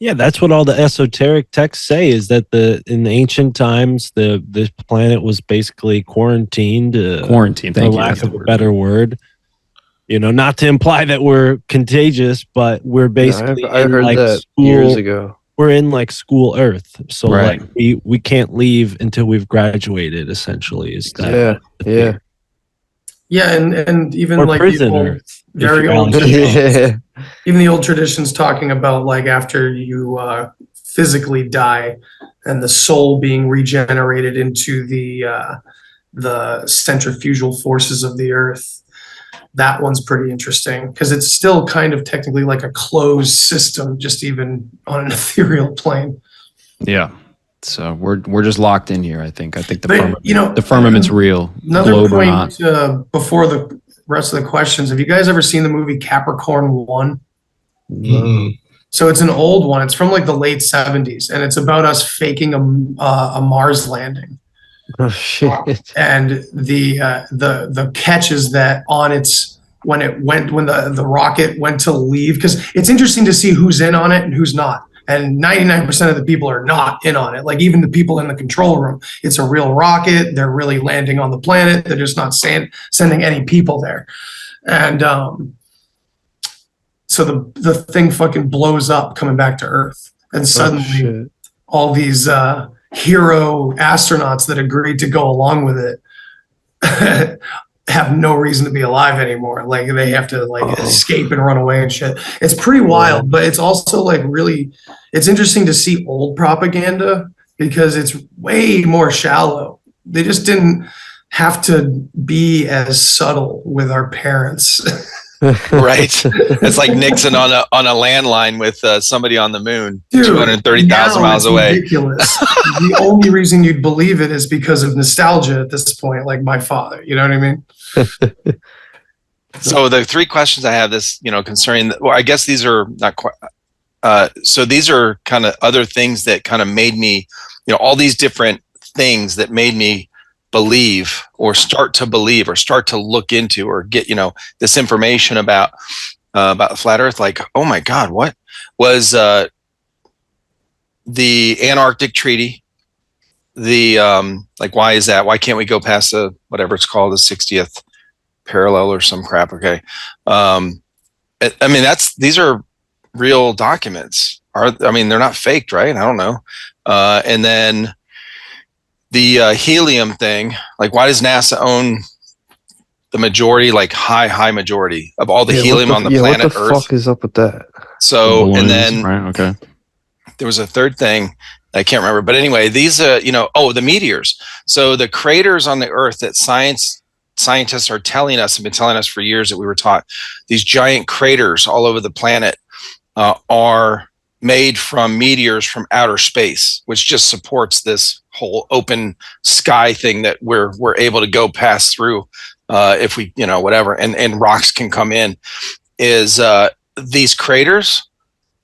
Yeah, that's what all the esoteric texts say, is that in the ancient times, this planet was basically quarantined. Quarantine, thank you. For lack of a better word. Not to imply that we're contagious, but we're basically I heard like that school, years ago. We're in like school Earth. So right. like we can't leave until we've graduated, essentially. Is that Yeah. Yeah, and even or like prison Earth. Very old. Even the old traditions talking about like after you physically die and the soul being regenerated into the centrifugal forces of the earth. That one's pretty interesting because it's still kind of technically like a closed system, just even on an ethereal plane. Yeah. So we're just locked in here. I think the But, firmament, the firmament's real. Another globe or point not. before the rest of the questions. Have you guys ever seen the movie Capricorn 1? So it's an old one. It's from like the late 70s, and it's about us faking a Mars landing. Oh shit! And the catch is that when the rocket went to leave, because it's interesting to see who's in on it and who's not. And 99% of the people are not in on it. Like even the people in the control room, it's a real rocket. They're really landing on the planet. They're just not sending any people there. And so the thing fucking blows up coming back to Earth. And suddenly all these hero astronauts that agreed to go along with it have no reason to be alive anymore. Like they have to escape and run away and shit. It's pretty wild, but it's also like really, it's interesting to see old propaganda because it's way more shallow. They just didn't have to be as subtle with our parents. Right. It's like Nixon on a landline with somebody on the moon, Dude, 230,000 miles away. Ridiculous. The only reason you'd believe it is because of nostalgia at this point, like my father. You know what I mean? So the three questions I have this, concerning, well, I guess these are not quite, so these are kind of other things that kind of made me, all these different things that made me believe or start to believe or start to look into or get, this information about flat earth. Like, oh my God, what was the Antarctic Treaty? The why is that? Why can't we go past the whatever it's called, the 60th parallel or some crap? Okay. These are real documents. They're not faked, right? I don't know. And then the helium thing, like why does NASA own the majority, like high majority of all the helium on the planet Earth? What the fuck is up with that? So, balloons, and then right, okay. There was a third thing I can't remember, but anyway, these the meteors. So the craters on the Earth that scientists are telling us, have been telling us for years that we were taught, these giant craters all over the planet are made from meteors from outer space, which just supports this whole open sky thing that we're able to go pass through if we, whatever, and rocks can come in. Is these craters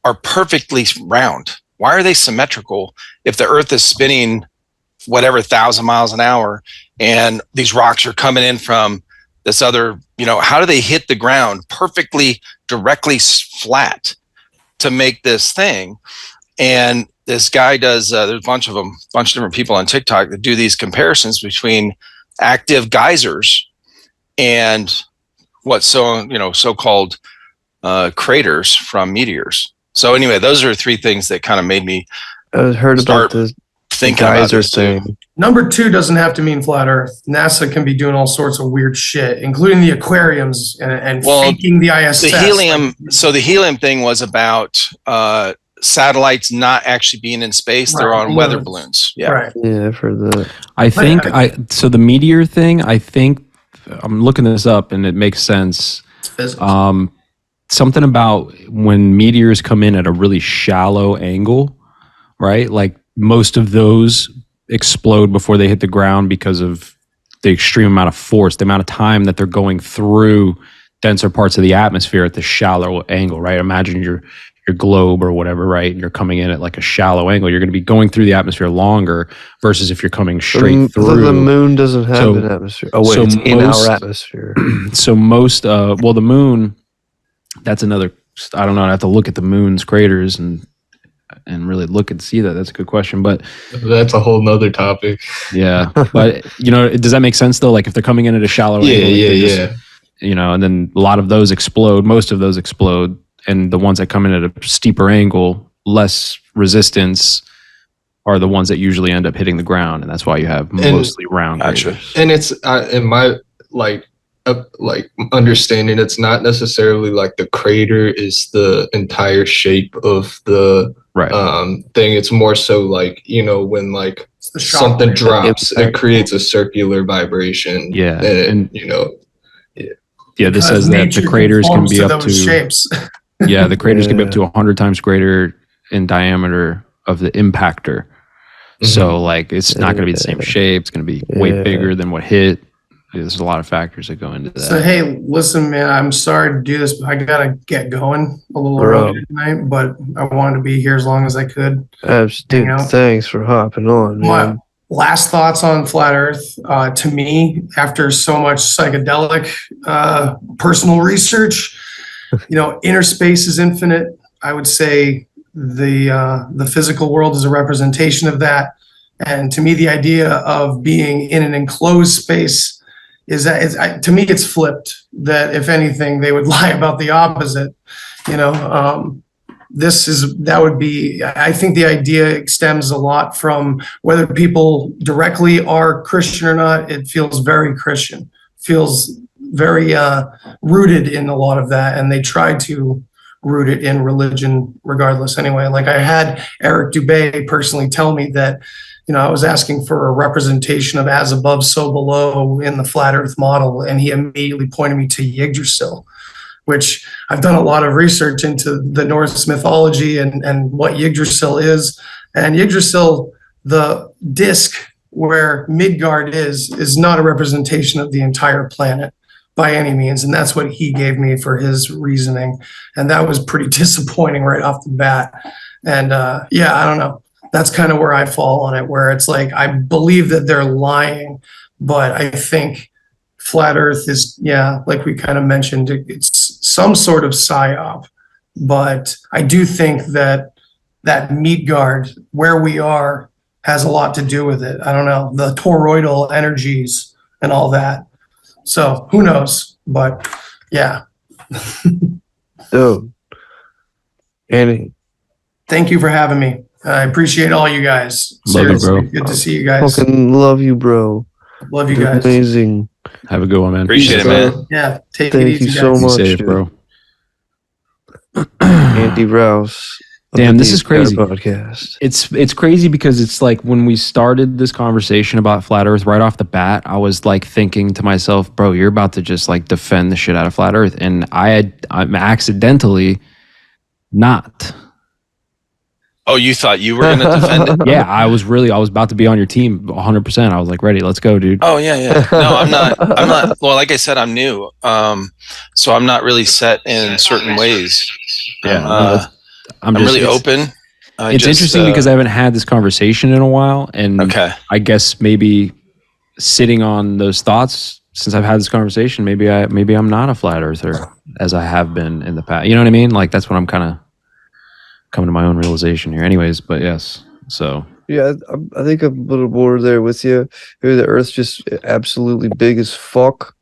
are perfectly round. Why are they symmetrical if the Earth is spinning whatever 1,000 miles an hour and these rocks are coming in from this other, how do they hit the ground perfectly directly flat to make this thing? And this guy does, there's a bunch of different people on TikTok that do these comparisons between active geysers and so-called craters from meteors. So anyway, those are three things that kind of made me heard about the geyser thing. Number 2 doesn't have to mean flat Earth. NASA can be doing all sorts of weird shit, including the aquariums and faking the ISS. The helium. So the helium thing was about satellites not actually being in space. Right. They're on weather balloons. Yeah. Right. Yeah, I've heard that. I think so the meteor thing, I think I'm looking this up and it makes sense. It's physics. Something about when meteors come in at a really shallow angle, right? Like most of those explode before they hit the ground because of the extreme amount of force, the amount of time that they're going through denser parts of the atmosphere at the shallow angle, right? Imagine your globe or whatever, right? And you're coming in at like a shallow angle. You're going to be going through the atmosphere longer versus if you're coming straight through. The moon doesn't have an atmosphere. Oh wait, it's in our atmosphere. So most, the moon, that's another, I don't know, I have to look at the moon's craters and really look and see that. That's a good question, but that's a whole nother topic. Yeah, but does that make sense though? Like if they're coming in at a shallow angle, yeah. And then a lot of those explode. Most of those explode, and the ones that come in at a steeper angle, less resistance, are the ones that usually end up hitting the ground, and that's why you have mostly round craters. And it's in my understanding, it's not necessarily like the crater is the entire shape of the thing. It's more so like when like something drops, it creates a circular vibration. Yeah, Yeah, this says that the craters can be up to shapes. Yeah, the craters can be up to 100 times greater in diameter of the impactor. Mm-hmm. So like it's not going to be the same shape. It's going to be way bigger than what hit. There's a lot of factors that go into that. So hey, listen, man, I'm sorry to do this, but I gotta get going a little early tonight. But I wanted to be here as long as I could. Dude, thanks for hopping on, man. Last thoughts on flat Earth. To me, after so much psychedelic personal research, inner space is infinite. I would say the physical world is a representation of that. And to me, the idea of being in an enclosed space to me, it's flipped. That if anything, they would lie about the opposite. You know, I think the idea stems a lot from whether people directly are Christian or not. It feels very Christian, feels very rooted in a lot of that, and they try to root it in religion regardless anyway. Like I had Eric Dubé personally tell me that, I was asking for a representation of as above, so below in the flat earth model, and he immediately pointed me to Yggdrasil, which I've done a lot of research into the Norse mythology and what Yggdrasil is. And Yggdrasil, the disc where Midgard is not a representation of the entire planet by any means. And that's what he gave me for his reasoning. And that was pretty disappointing right off the bat. And I don't know. That's kind of where I fall on it, where it's like, I believe that they're lying, but I think flat earth is, like we kind of mentioned, it's some sort of psyop. But I do think that Midgard, where we are, has a lot to do with it. I don't know, the toroidal energies and all that. So who knows? But yeah. Dude. Andy. Thank you for having me. I appreciate all you guys. Love you, bro. Good to see you guys. Fucking love you, bro. Love you guys. Amazing. Have a good one, man. Appreciate it, man. Yeah. Thank you so guys. much, Be safe, dude. bro. Andy Rouse. of Damn, the this is Deepshare crazy. Podcast. It's crazy because it's like when we started this conversation about flat earth right off the bat, I was like thinking to myself, bro, you're about to just like defend the shit out of flat earth. And I'm accidentally not. Oh, you thought you were going to defend it? Yeah, I was about to be on your team 100%. I was like, ready, let's go, dude. Oh, yeah. No, I'm not. Well, like I said, I'm new. So I'm not really set in certain ways. Yeah. I'm really open. It's interesting because I haven't had this conversation in a while. And I guess maybe sitting on those thoughts since I've had this conversation, maybe I'm not a flat earther as I have been in the past. You know what I mean? Like that's what I'm kind of coming to my own realization here. Anyways, but yes. So yeah, I think I'm a little more there with you. Maybe the Earth's just absolutely big as fuck.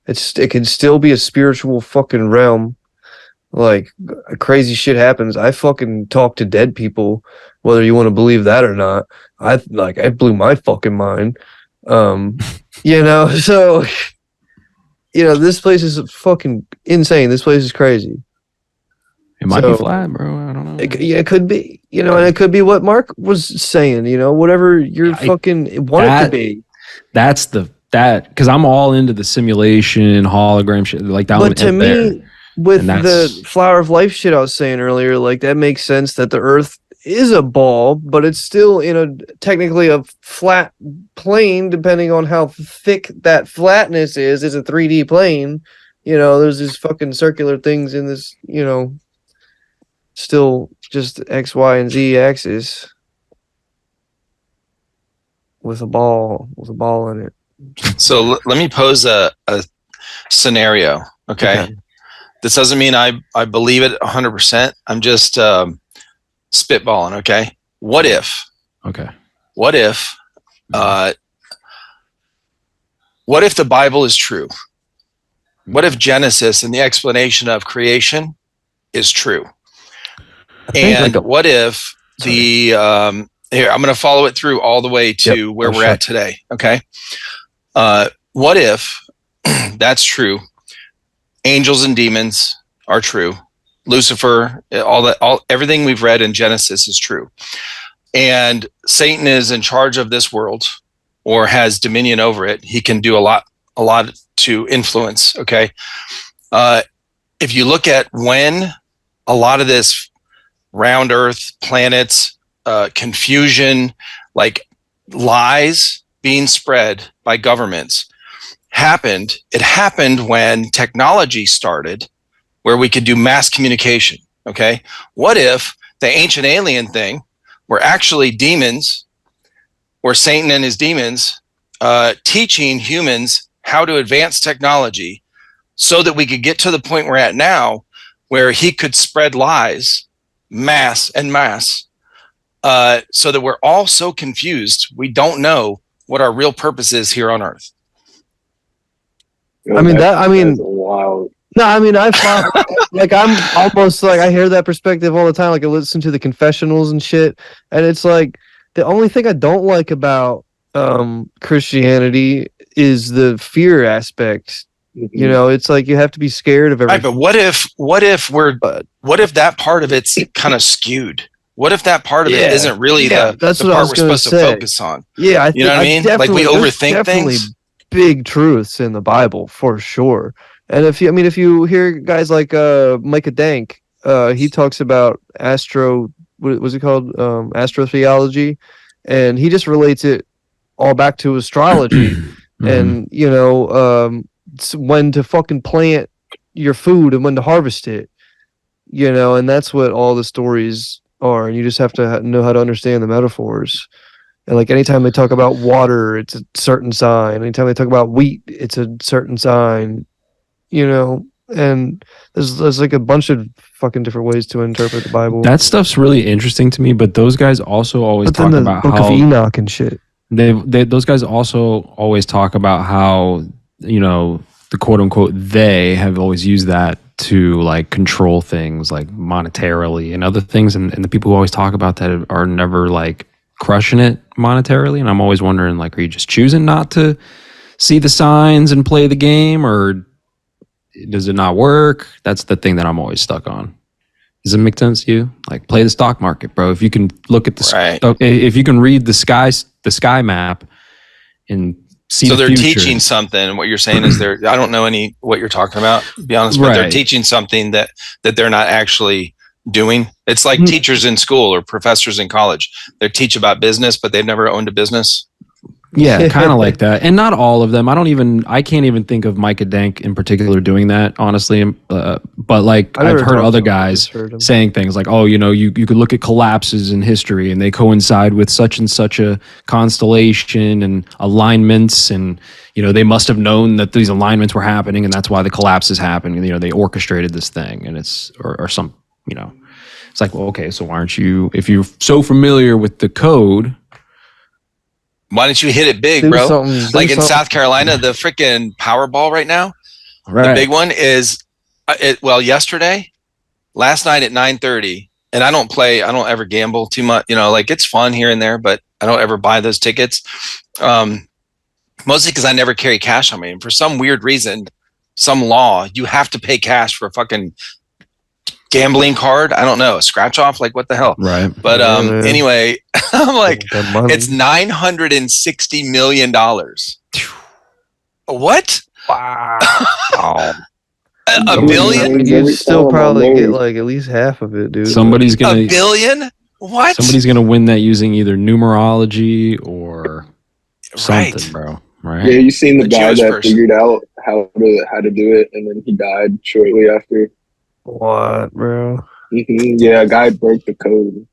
It can still be a spiritual fucking realm. Like crazy shit happens. I fucking talk to dead people, whether you want to believe that or not. It blew my fucking mind. So this place is fucking insane. This place is crazy. it might be flat, bro. I don't know. It could be, and it could be what Mark was saying, whatever you're fucking want it to be. That's because I'm all into the simulation, hologram shit, like that. But to me, with the flower of life shit I was saying earlier, like that makes sense that the Earth is a ball, but it's still technically a flat plane, depending on how thick that flatness is. It's a 3D plane. There's these fucking circular things in this, still just X, Y, and Z axis with a ball in it. So let me pose a scenario. Okay. This doesn't mean I believe it 100%. I'm just spitballing. Okay. What if the Bible is true? What if Genesis and the explanation of creation is true? And what if here, I'm going to follow it through all the way to where we're at today. Okay. What if that's true? Angels and demons are true. Lucifer, everything we've read in Genesis is true. And Satan is in charge of this world or has dominion over it. He can do a lot to influence. Okay. If you look at when a lot of this round earth, planets, confusion, like lies being spread by governments happened, it happened when technology started where we could do mass communication. Okay. What if the ancient alien thing were actually demons, or Satan and his demons teaching humans how to advance technology so that we could get to the point we're at now where he could spread lies mass, so that we're all so confused we don't know what our real purpose is here on earth. I mean that. I mean, That's wild. no. I mean, I follow, like I'm almost like I hear that perspective all the time. Like I listen to the confessionals and shit, and it's like the only thing I don't like about Christianity is the fear aspect. You know, it's like you have to be scared of everything. Right, but what if that part of it's kind of skewed? What if that part of it isn't really that's the what I part was we're gonna supposed to say. focus on? Yeah, You know what I mean? Like we overthink things. Big truths in the Bible for sure. And if you hear guys like Micah Dank, he talks about what was it called? Astrotheology, and he just relates it all back to astrology. And when to fucking plant your food and when to harvest it, and that's what all the stories are. And you just have to know how to understand the metaphors. And like anytime they talk about water, it's a certain sign. Anytime they talk about wheat, it's a certain sign. And there's like a bunch of fucking different ways to interpret the Bible. That stuff's really interesting to me, but those guys also always talk about Book how of Enoch and shit. those guys also always talk about how the quote unquote they have always used that to like control things like monetarily and other things, and the people who always talk about that are never like crushing it monetarily. And I'm always wondering, like, are you just choosing not to see the signs and play the game, or does it not work? That's the thing that I'm always stuck on. Does it make sense to you? Like, play the stock market, bro. If you can look at if you can read the sky map and see So the they're future. teaching something. What you're saying is I don't know what you're talking about, to be honest, but they're Right. teaching something that they're not actually doing. It's like teachers in school or professors in college. They teach about business, but they've never owned a business. Yeah, kind of like that. And not all of them. I can't even think of Micah Dank in particular doing that, honestly. But like I've heard other guys saying things like, oh, you could look at collapses in history and they coincide with such and such a constellation and alignments, and they must have known that these alignments were happening and that's why the collapses happened. They orchestrated this thing, and it's or some, it's like, well, okay, so why aren't you, if you're so familiar with the code, why don't you hit it big, bro? Like in South Carolina, the freaking Powerball right now, the big one is, last night at 9:30, and I don't ever gamble too much, like it's fun here and there, but I don't ever buy those tickets. Mostly because I never carry cash on me. And for some weird reason, some law, you have to pay cash for a fucking gambling card. I don't know, a scratch off, like what the hell? Right. But anyway, I'm like, it's $960 million. What? Wow. A billion? You'd still probably get like at least half of it, dude. Somebody's gonna $1 billion? What? Somebody's gonna win that using either numerology or something, bro. Right? Yeah, you seen the guy Jewish that person. figured out how to do it, and then he died shortly after. What, bro? Yeah, a guy broke the code.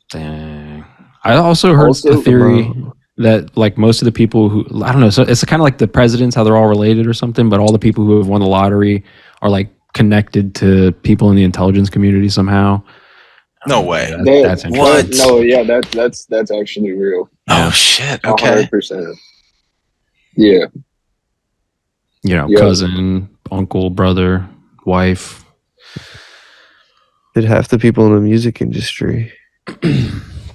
Dang. I also heard the theory that like most of the people who, I don't know, so it's kind of like the presidents, how they're all related or something, but all the people who have won the lottery are like connected to people in the intelligence community somehow. No way. That's interesting. What? No, yeah, that's actually real. Oh shit. Okay. 100%. Yeah. Cousin, uncle, brother, wife. Did half the people in the music industry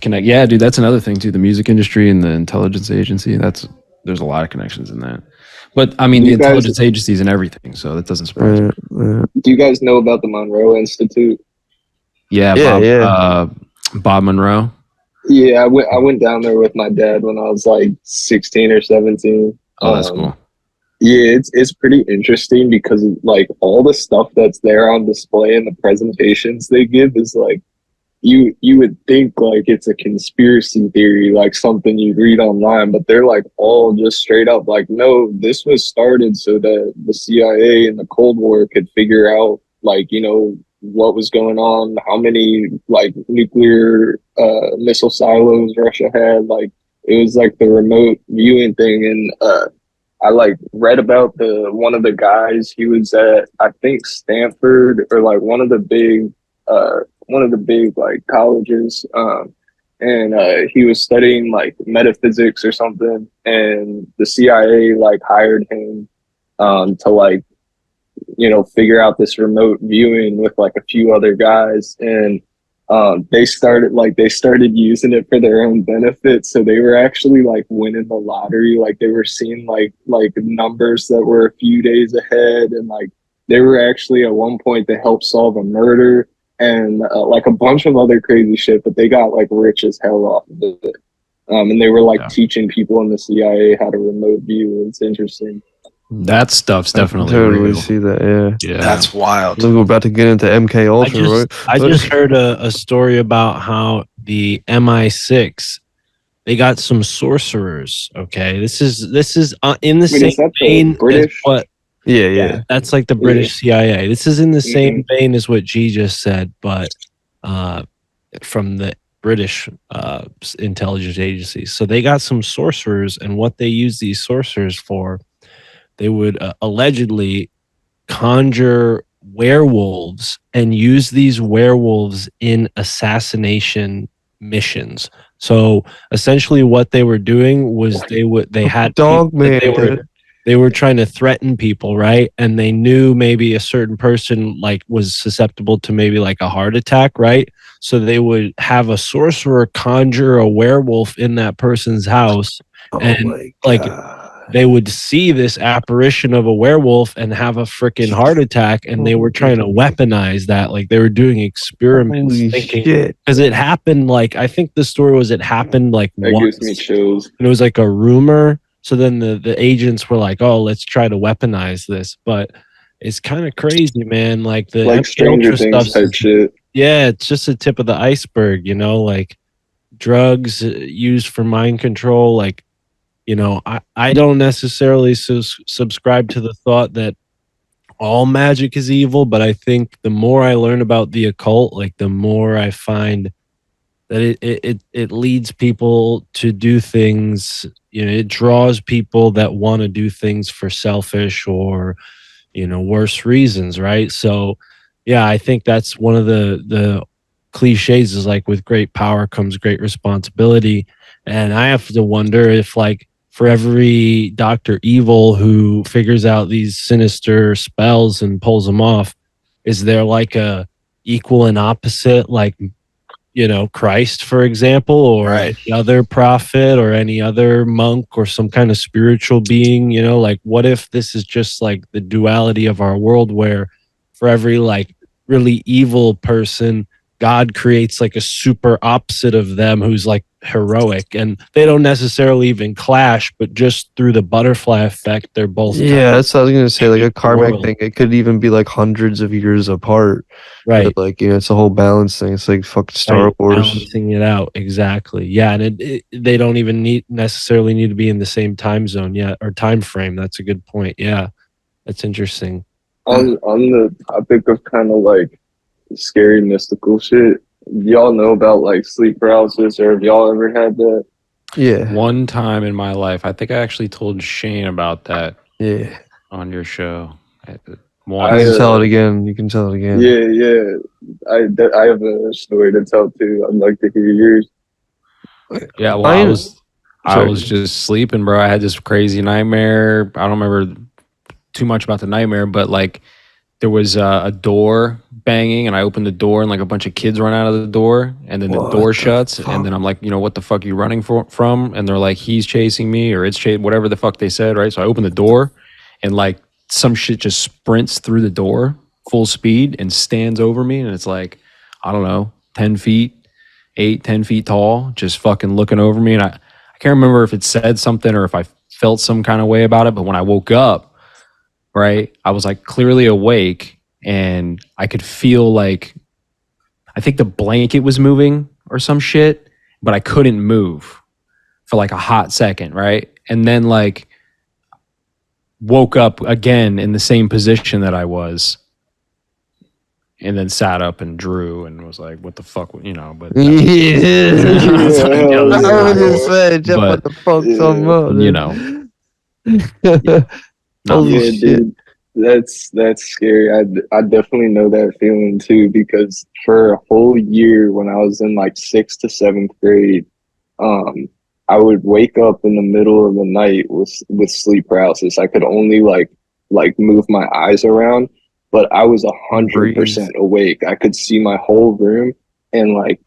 Connect? Yeah, dude, that's another thing too. The music industry and the intelligence agency. There's a lot of connections in that. But I mean, the intelligence agencies and everything, so that doesn't surprise me. Do you guys know about the Monroe Institute? Yeah, Bob Monroe. Yeah, I went down there with my dad when I was like 16 or 17. Oh, that's cool. Yeah, it's pretty interesting because like all the stuff that's there on display and the presentations they give is like you would think like it's a conspiracy theory, like something you'd read online, but they're like all just straight up like, no, this was started so that the CIA and the Cold War could figure out like, what was going on, how many like nuclear missile silos Russia had. Like it was like the remote viewing thing. And I like read about one of the guys, he was at I think Stanford or like one of the big like colleges, and he was studying like metaphysics or something, and the CIA like hired him to like, figure out this remote viewing with like a few other guys. And they started using it for their own benefit. So they were actually like winning the lottery. Like they were seeing like numbers that were a few days ahead. And like they were actually at one point they helped solve a murder and like a bunch of other crazy shit, but they got like rich as hell off of it. And they were like teaching people in the CIA how to remote view. It's interesting. That stuff's definitely totally real. see that. Yeah, That's wild. Look, we're about to get into MK Ultra, right? I just heard a story about how the MI6 they got some sorcerers. Okay, this is in the same vein as what. Yeah. That's like the British CIA. This is in the same vein as what G just said, but from the British intelligence agencies. So they got some sorcerers, and what they use these sorcerers for, they would allegedly conjure werewolves and use these werewolves in assassination missions. So essentially what they were doing was they had dog man. They were trying to threaten people, right? And they knew maybe a certain person like was susceptible to maybe like a heart attack, right? So they would have a sorcerer conjure a werewolf in that person's house, and like they would see this apparition of a werewolf and have a freaking heart attack, and they were trying to weaponize that. Like they were doing experiments, because it happened. Like I think the story was it happened like once. Gives me chills. And it was like a rumor. So then the agents were like, "Oh, let's try to weaponize this." But it's kind of crazy, man. Like the like Stranger Things type shit. Yeah, it's just the tip of the iceberg, like drugs used for mind control. Like, I don't necessarily subscribe to the thought that all magic is evil, but I think the more I learn about the occult, like the more I find that it leads people to do things, it draws people that want to do things for selfish or, worse reasons, right? So, yeah, I think that's one of the cliches is like with great power comes great responsibility. And I have to wonder if like for every Dr. Evil who figures out these sinister spells and pulls them off, is there like a equal and opposite, like, Christ, for example, or any other prophet or any other monk or some kind of spiritual being, like what if this is just like the duality of our world where for every like really evil person, God creates like a super opposite of them who's like heroic, and they don't necessarily even clash, but just through the butterfly effect, they're both. Yeah, that's what I was gonna say. Like a karmic thing, it could even be like hundreds of years apart. Right. But like it's a whole balance thing. It's like fucking Star Wars. Balancing it out, exactly. Yeah, and they don't even necessarily need to be in the same time zone yet or time frame. That's a good point. Yeah, that's interesting. On the topic of kind of like scary mystical shit, y'all know about like sleep paralysis, or have y'all ever had that? Yeah. One time in my life, I think I actually told Shane about that. Yeah. On your show. You can tell it again. Yeah. I have a story to tell too. I'd like to hear yours. Yeah, well, I was just sleeping, bro. I had this crazy nightmare. I don't remember too much about the nightmare, but like there was a door banging, and I opened the door, and like a bunch of kids run out of the door, and then the door shuts, and then I'm like, what the fuck are you running from? And they're like, he's chasing me, or it's whatever the fuck they said, right? So I opened the door, and like some shit just sprints through the door full speed and stands over me, and it's like, I don't know, 10 feet tall, just fucking looking over me. And I can't remember if it said something or if I felt some kind of way about it, but when I woke up, right, I was like clearly awake, and I could feel like, I think the blanket was moving or some shit, but I couldn't move for like a hot second, right? And then like woke up again in the same position that I was, and then sat up and drew and was like, what the fuck, but what the fuck, Holy shit. Dude, that's scary. I definitely know that feeling too, because for a whole year when I was in like 6th to 7th grade, I would wake up in the middle of the night with sleep paralysis. I could only like like move my eyes around, but I was 100% awake. I could see my whole room, and like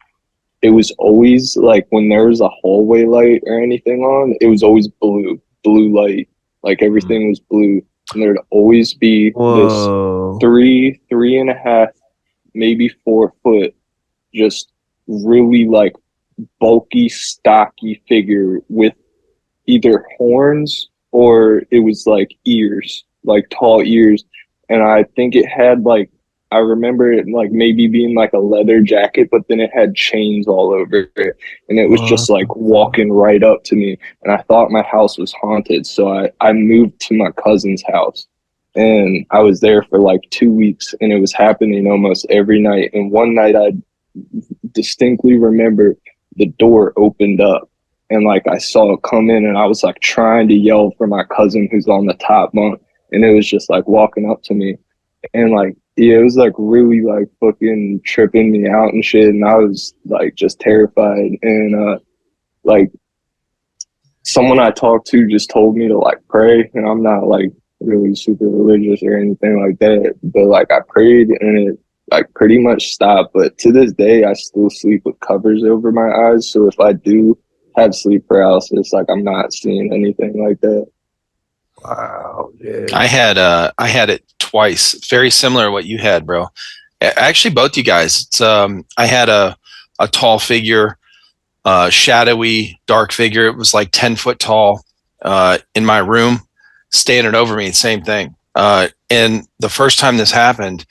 it was always like when there was a hallway light or anything on, it was always blue light. Like everything was blue, and there'd always be this 3.5, maybe 4 foot, just really like bulky, stocky figure with either horns or it was like ears, like tall ears. And I think it had like, I remember it like maybe being like a leather jacket, but then it had chains all over it. And it was just like walking right up to me. And I thought my house was haunted. So I moved to my cousin's house. And I was there for like 2 weeks, and it was happening almost every night. And one night I distinctly remember the door opened up, and like I saw it come in, and I was like trying to yell for my cousin who's on the top bunk, and it was just like walking up to me. And like, yeah, it was like really like fucking tripping me out and shit. And I was like just terrified. And like someone I talked to just told me to like pray, and I'm not like really super religious or anything like that, but like I prayed and it like pretty much stopped. But to this day I still sleep with covers over my eyes, so if I do have sleep paralysis, like I'm not seeing anything like that. Wow, dude. I had it twice, very similar to what you had, bro. Actually, both you guys. It's I had a tall figure, shadowy, dark figure. It was like 10 foot tall, in my room, standing over me. Same thing. And the first time this happened,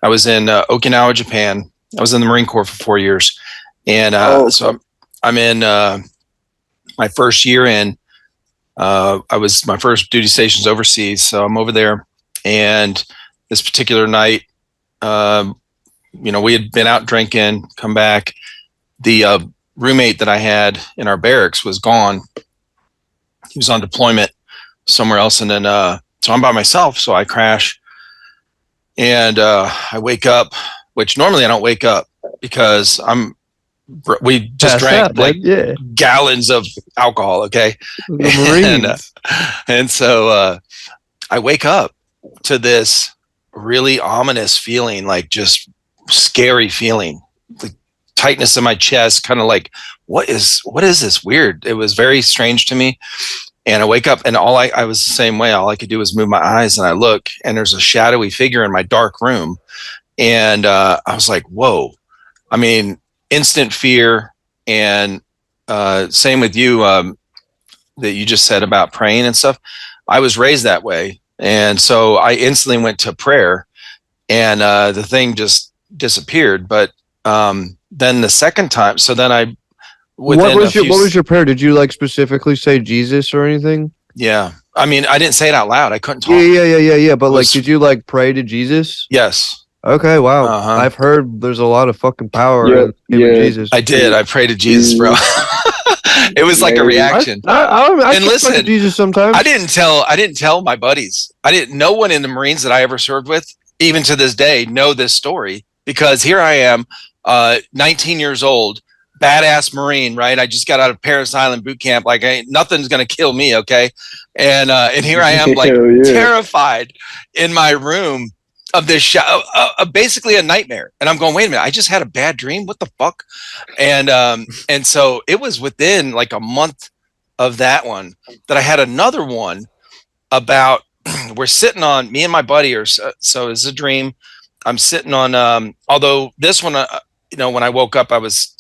I was in Okinawa, Japan. I was in the Marine Corps for 4 years, and so I'm in my first year in. My first duty station's overseas, so I'm over there. And this particular night, we had been out drinking, come back. The roommate that I had in our barracks was gone. He was on deployment somewhere else, and then so I'm by myself. So I crash, and I wake up, which normally I don't wake up because we just drank gallons of alcohol. Okay. And so I wake up to this really ominous feeling, like just scary feeling, the tightness in my chest, kind of like, what is this weird? It was very strange to me. And I wake up, and I was the same way. All I could do was move my eyes, and I look, and there's a shadowy figure in my dark room. And I was like, whoa. I mean, instant fear. And same with you, that you just said about praying and stuff. I was raised that way. And so I instantly went to prayer, and the thing just disappeared. But then the second time, so then what was your prayer? Did you like specifically say Jesus or anything? Yeah. I mean, I didn't say it out loud. I couldn't talk. Yeah. But like, did you like pray to Jesus? Yes. Okay, wow. I've heard there's a lot of fucking power in Jesus. I did. I prayed to Jesus, bro. It was like a reaction. I and listen, to Jesus sometimes. I didn't tell my buddies. No one in the Marines that I ever served with, even to this day, know this story, because here I am, 19 years old, badass Marine, right? I just got out of Parris Island boot camp. Like, nothing's gonna kill me, okay? And here I am, like terrified in my room of this basically a nightmare. And I'm going, wait a minute, I just had a bad dream. What the fuck? And so it was within like a month of that one that I had another one about, we're sitting on, me and my buddy so it's a dream. I'm sitting on, although this one, when I woke up, I was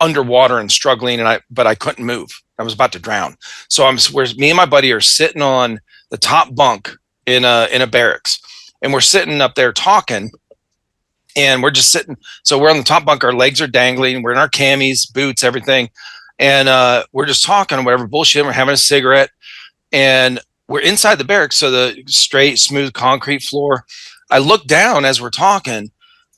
underwater and struggling, but I couldn't move. I was about to drown. So me and my buddy are sitting on the top bunk in a barracks. And we're sitting up there talking, and we're just sitting. So we're on the top bunk. Our legs are dangling. We're in our camis, boots, everything. And we're just talking, whatever bullshit. We're having a cigarette, and we're inside the barracks. So the straight, smooth concrete floor. I look down as we're talking,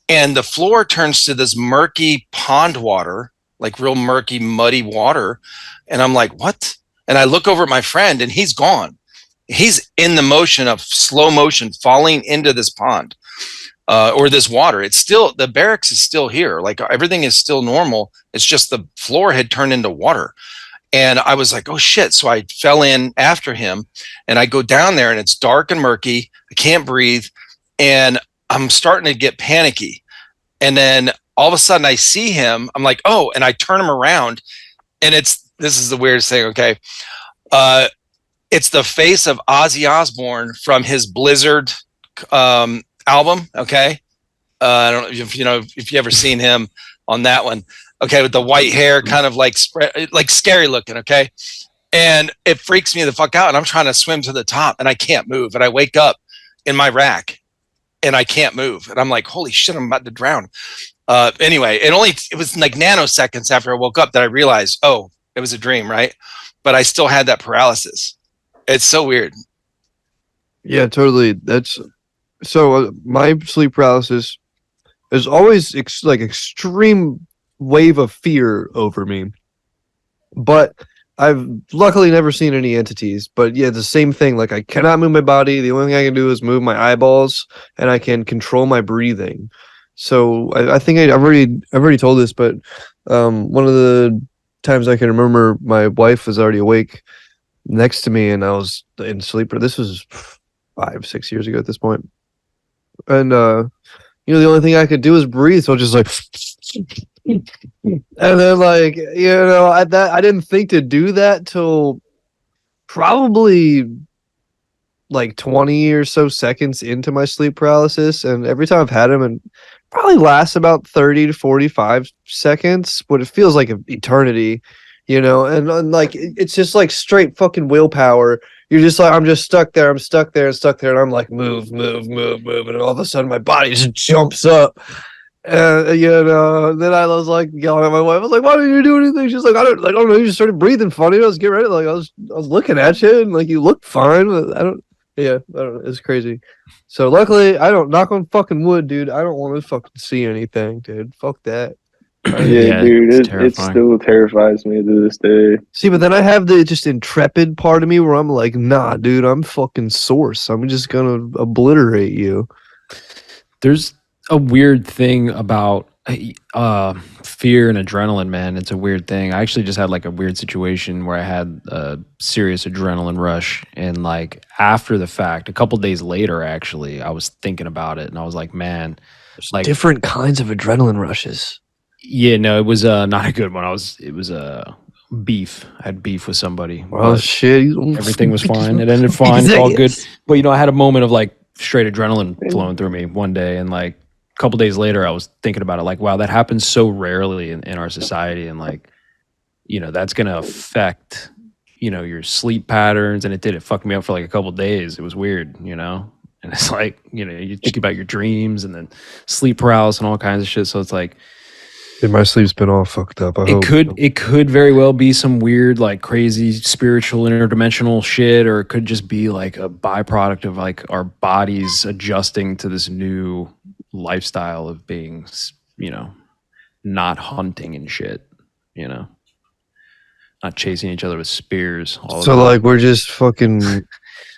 and the floor turns to this murky pond water, like real murky, muddy water. And I'm like, what? And I look over at my friend, and he's gone. He's in the motion of slow motion falling into this pond or this water. It's still, the barracks is still here. Like everything is still normal. It's just the floor had turned into water. And I was like, oh shit. So I fell in after him, and I go down there and it's dark and murky. I can't breathe. And I'm starting to get panicky. And then all of a sudden I see him. I'm like, oh, and I turn him around, and this is the weirdest thing. Okay. It's the face of Ozzy Osbourne from his Blizzard album. Okay. I don't know if you ever seen him on that one. Okay, with the white hair, kind of like scary looking. Okay, and it freaks me the fuck out. And I'm trying to swim to the top, and I can't move. And I wake up in my rack, and I can't move. And I'm like, holy shit, I'm about to drown. Anyway, it was like nanoseconds after I woke up that I realized, oh, it was a dream, right? But I still had that paralysis. It's so weird. Yeah, totally. That's so. My sleep paralysis is always extreme wave of fear over me, but I've luckily never seen any entities. But yeah, the same thing. Like, I cannot move my body. The only thing I can do is move my eyeballs, and I can control my breathing. So I think I've already told this, but one of the times I can remember, my wife was already awake next to me, and I was in sleep. This was 5-6 years ago at this point, and the only thing I could do is breathe. So I was just like. And then, like, I didn't think to do that till probably like 20 or so seconds into my sleep paralysis. And every time I've had them, and probably lasts about 30 to 45 seconds, but it feels like an eternity, and like it's just like straight fucking willpower. You're just like, I'm just stuck there, and I'm like, move, and all of a sudden my body just jumps up. Then I was like yelling at my wife. I was like, "Why didn't you do anything?" She's like, "I don't know. You just started breathing funny. I was getting ready. Like, I was looking at you, and like, you look fine. But I don't know. It's crazy. So luckily, I don't, knock on fucking wood, dude. I don't want to fucking see anything, dude. Fuck that. Yeah, dude, it still terrifies me to this day. See, but then I have the just intrepid part of me where I'm like, nah, dude, I'm fucking Source. I'm just gonna obliterate you. There's a weird thing about fear and adrenaline, man. It's a weird thing. I actually just had like a weird situation where I had a serious adrenaline rush, and like after the fact, a couple days later, actually, I was thinking about it, and I was like, man, there's like different kinds of adrenaline rushes. Yeah, no, it was not a good one. It was beef. I had beef with somebody. Oh shit! Everything was fine. It ended fine. It's all good. But I had a moment of like straight adrenaline flowing through me one day, and like a couple days later, I was thinking about it. Like, wow, that happens so rarely in our society, and like, that's gonna affect your sleep patterns. And it did. It fucked me up for like a couple days. It was weird, And it's like you think about your dreams and then sleep paralysis and all kinds of shit. So it's like. Yeah, my sleep's been all fucked up. It could very well be some weird, like crazy spiritual interdimensional shit, or it could just be like a byproduct of like our bodies adjusting to this new lifestyle of being, not hunting and shit, not chasing each other with spears. So like we're just fucking.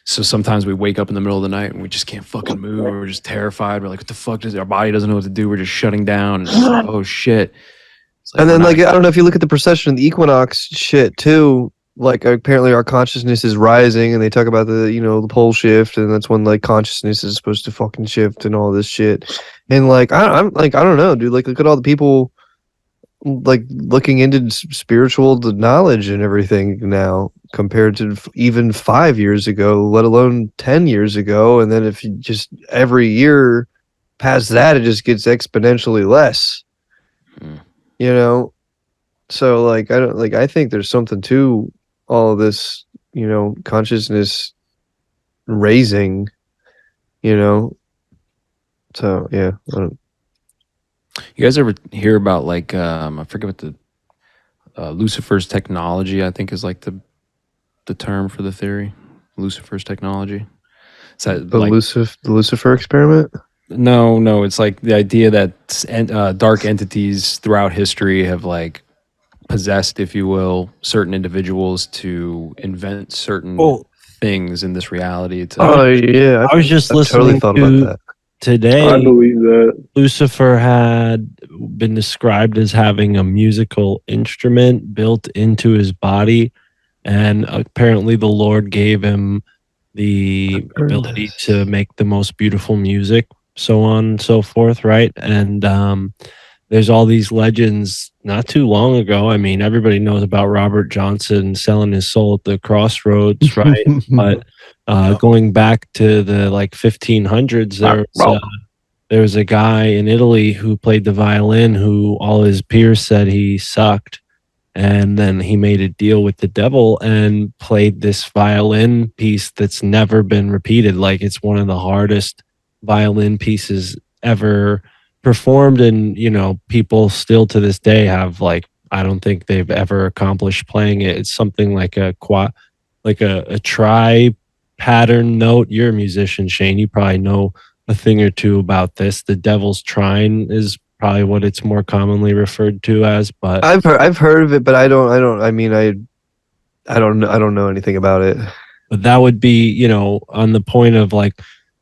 So sometimes we wake up in the middle of the night and we just can't fucking move. We're just terrified. We're like, what the fuck does our body doesn't know what to do? We're just shutting down. And like, oh shit. Like, and then like, I don't know if you look at the precession and the equinox shit too, like apparently our consciousness is rising, and they talk about the, the pole shift, and that's when like consciousness is supposed to fucking shift and all this shit. And like, I'm like, I don't know, dude, like look at all the people like looking into spiritual knowledge and everything now compared to even 5 years ago, let alone 10 years ago. And then if you just every year past that, it just gets exponentially less, So like, I think there's something to all of this, consciousness raising, so yeah. You guys ever hear about like I forget what the Lucifer's technology, I think, is like the term for the theory. Lucifer's technology. Is that the Lucifer experiment? No, it's like the idea that dark entities throughout history have like possessed, if you will, certain individuals to invent certain things in this reality. Oh yeah, I was just listening totally thought about that. today, I believe that. Lucifer had been described as having a musical instrument built into his body, and apparently the Lord gave him the ability to make the most beautiful music, so on and so forth, right? And there's all these legends not too long ago. I mean, everybody knows about Robert Johnson selling his soul at the crossroads, right? But going back to the like 1500s, there was a guy in Italy who played the violin who all his peers said he sucked. And then he made a deal with the devil and played this violin piece that's never been repeated. Like, it's one of the hardest violin pieces ever performed. And, you know, people still to this day have, like, I don't think they've ever accomplished playing it. It's something like a tri pattern note. You're a musician, Shane. You probably know a thing or two about this. The devil's trine is probably what it's more commonly referred to as, but I've heard of it, but I don't know anything about it. But that would be, you know, on the point of like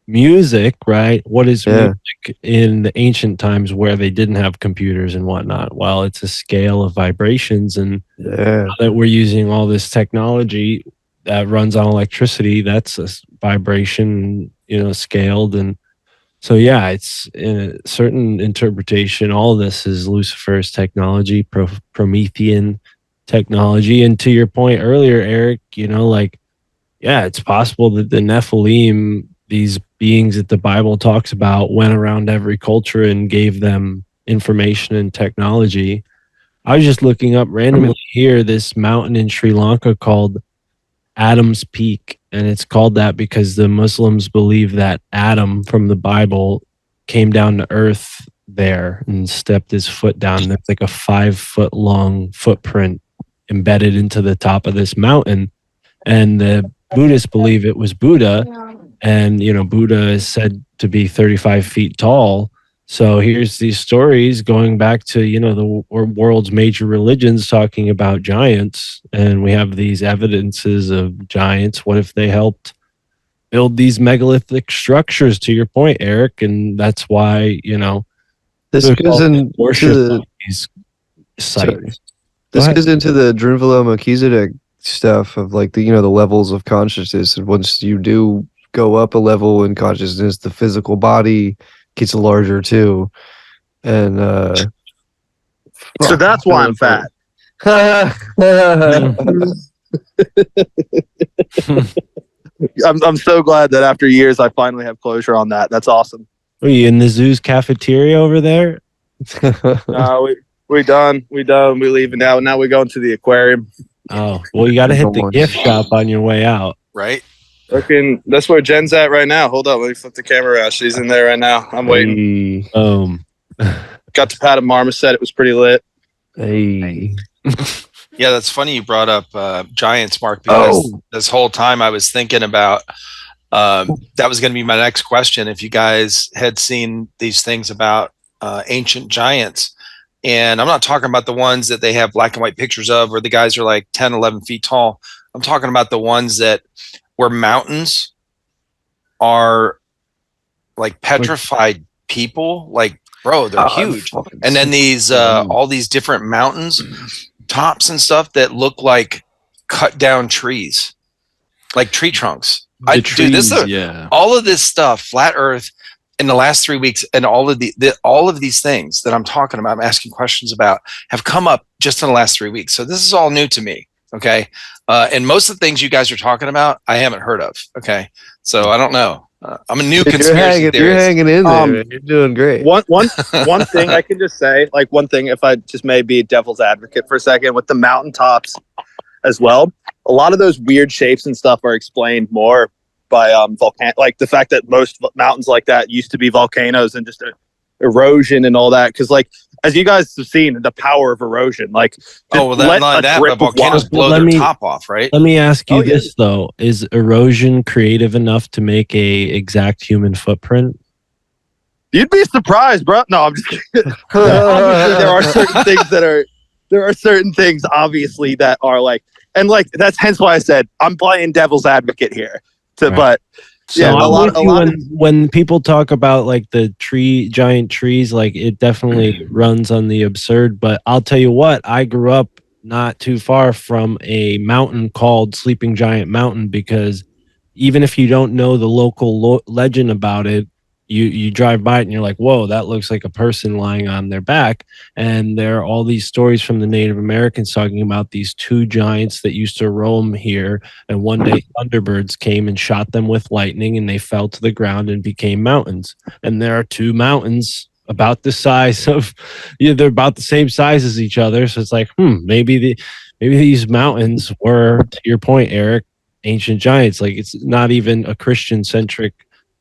music, right? What is music in the ancient times where they didn't have computers and whatnot? Well, it's a scale of vibrations, and now that we're using all this technology that runs on electricity, that's a vibration, you know, scaled. And so, yeah, it's in a certain interpretation. All this is Lucifer's technology, Promethean technology. And to your point earlier, Eric, you know, like, yeah, it's possible that the Nephilim, these beings that the Bible talks about, went around every culture and gave them information and technology. I was just looking up randomly here this mountain in Sri Lanka called Adam's Peak, and it's called that because the Muslims believe that Adam from the Bible came down to earth there and stepped his foot down. There's like a 5-foot long footprint embedded into the top of this mountain, and the Buddhists believe it was Buddha, and you know, Buddha is said to be 35 feet tall. So here's these stories going back to, you know, the world's major religions talking about giants, and we have these evidences of giants. What if they helped build these megalithic structures, to your point, Eric? And that's why, you know, this goes into these sites. This goes into the Drunvalo Melchizedek stuff of like the, you know, the levels of consciousness. And once you do go up a level in consciousness, the physical body gets larger too. And so that's why I'm fat. I'm so glad that after years I finally have closure on that. That's awesome. Are you in the zoo's cafeteria over there? We done. We leaving now. Now we're going to the aquarium. Oh, well, you got to hit the gift shop on your way out. Right? That's where Jen's at right now. Hold up, let me flip the camera around. She's in there right now. I'm waiting. Got to pat a marmoset. It was pretty lit. Hey. Yeah, that's funny you brought up giants, Mark, because this whole time I was thinking about that was going to be my next question. If you guys had seen these things about ancient giants, and I'm not talking about the ones that they have black and white pictures of where the guys are like 10, 11 feet tall. I'm talking about the ones that where mountains are like petrified people, like, bro, they're huge. And then these all these different mountains tops and stuff that look like cut down trees, like tree trunks. All of this stuff, flat earth, in the last 3 weeks, and all of all of these things that I'm talking about, I'm asking questions about, have come up just in the last 3 weeks. So this is all new to me. Okay. And most of the things you guys are talking about, I haven't heard of. Okay. So I don't know. I'm a new conspiracy theorist. You're hanging in there, man. You're doing great. One thing I can just say, like one thing, if I just may be a devil's advocate for a second, with the mountaintops as well, a lot of those weird shapes and stuff are explained more by like the fact that most mountains like that used to be volcanoes and just erosion and all that. Because like, as you guys have seen, the power of erosion, like, the volcanoes blow their top off, right? Let me ask you this though: is erosion creative enough to make a exact human footprint? You'd be surprised, bro. No, I'm just kidding. Obviously, there are certain things obviously that are like, and like that's hence why I said I'm playing devil's advocate here. But So Yeah, I'm a lot with you when people talk about like the giant trees, like it definitely runs on the absurd. But I'll tell you what, I grew up not too far from a mountain called Sleeping Giant Mountain, because even if you don't know the local legend about it, you drive by it and you're like, whoa, that looks like a person lying on their back. And there are all these stories from the Native Americans talking about these two giants that used to roam here. And one day thunderbirds came and shot them with lightning, and they fell to the ground and became mountains. And there are two mountains about the size of, they're about the same size as each other. So it's like, maybe these mountains were, to your point, Eric, ancient giants. Like, it's not even a Christian centric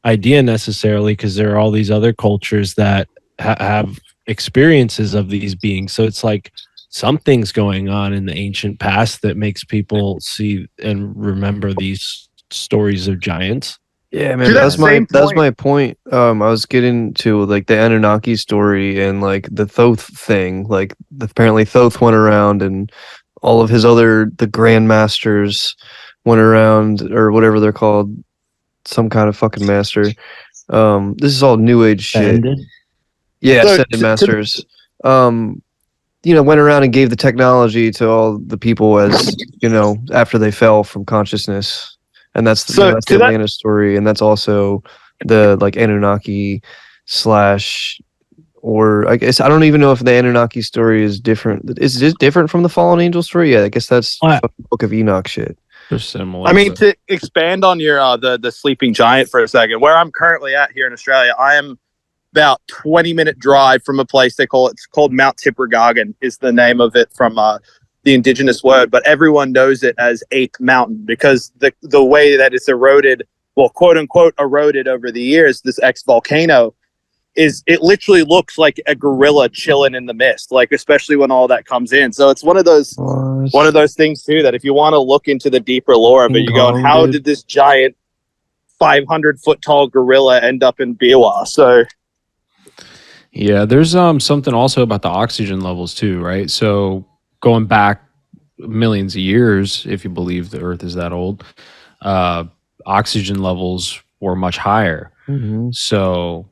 idea necessarily, because there are all these other cultures that have experiences of these beings. So it's like something's going on in the ancient past that makes people see and remember these stories of giants. Yeah, man, that's my point. I was getting to like the Anunnaki story and like the Thoth thing. Like apparently Thoth went around and all of his the grandmasters went around, or whatever they're called, some kind of fucking master. This is all new age shit. Yeah, Ascended Masters. Went around and gave the technology to all the people as, after they fell from consciousness. And that's the Atlantis story, and that's also the like Anunnaki / or I guess I don't even know if the Anunnaki story is different. Is it different from the Fallen Angel story? Yeah, I guess that's Book of Enoch shit. They're similar. I mean, to expand on your the sleeping giant for a second, where I'm currently at here in Australia, I am about 20-minute drive from a place it's called Mount Tippergargan is the name of it from the indigenous word, but everyone knows it as Ape Mountain because the way that it's eroded, well, quote unquote eroded over the years, this ex-volcano, it literally looks like a gorilla chilling in the mist, like especially when all that comes in. So it's one of those things too that if you want to look into the deeper lore of it, you go, how did this giant 500-foot tall gorilla end up in Biwa? So yeah, there's something also about the oxygen levels too, right? So going back millions of years, if you believe the Earth is that old, oxygen levels were much higher. Mm-hmm. So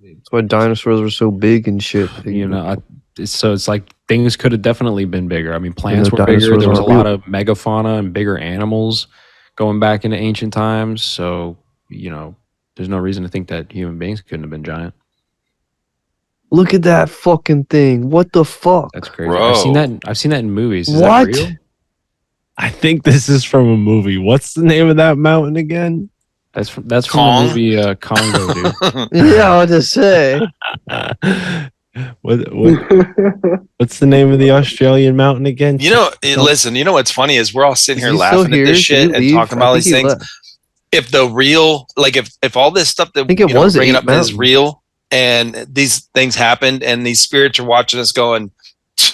that's why dinosaurs were so big and shit. So it's like things could have definitely been bigger. I mean, plants were bigger. There was a lot of megafauna and bigger animals going back into ancient times. So, there's no reason to think that human beings couldn't have been giant. Look at that fucking thing. What the fuck? That's crazy. I've seen that in movies. Is what? That real? I think this is from a movie. What's the name of that mountain again? That's from the movie Congo, dude. Yeah, I was to say. What's the name of the Australian mountain again? Listen, what's funny is we're all sitting here laughing at this shit and talking about all these things. If the real, like if all this stuff that we're bringing up is real, and these things happened, and these spirits are watching us going,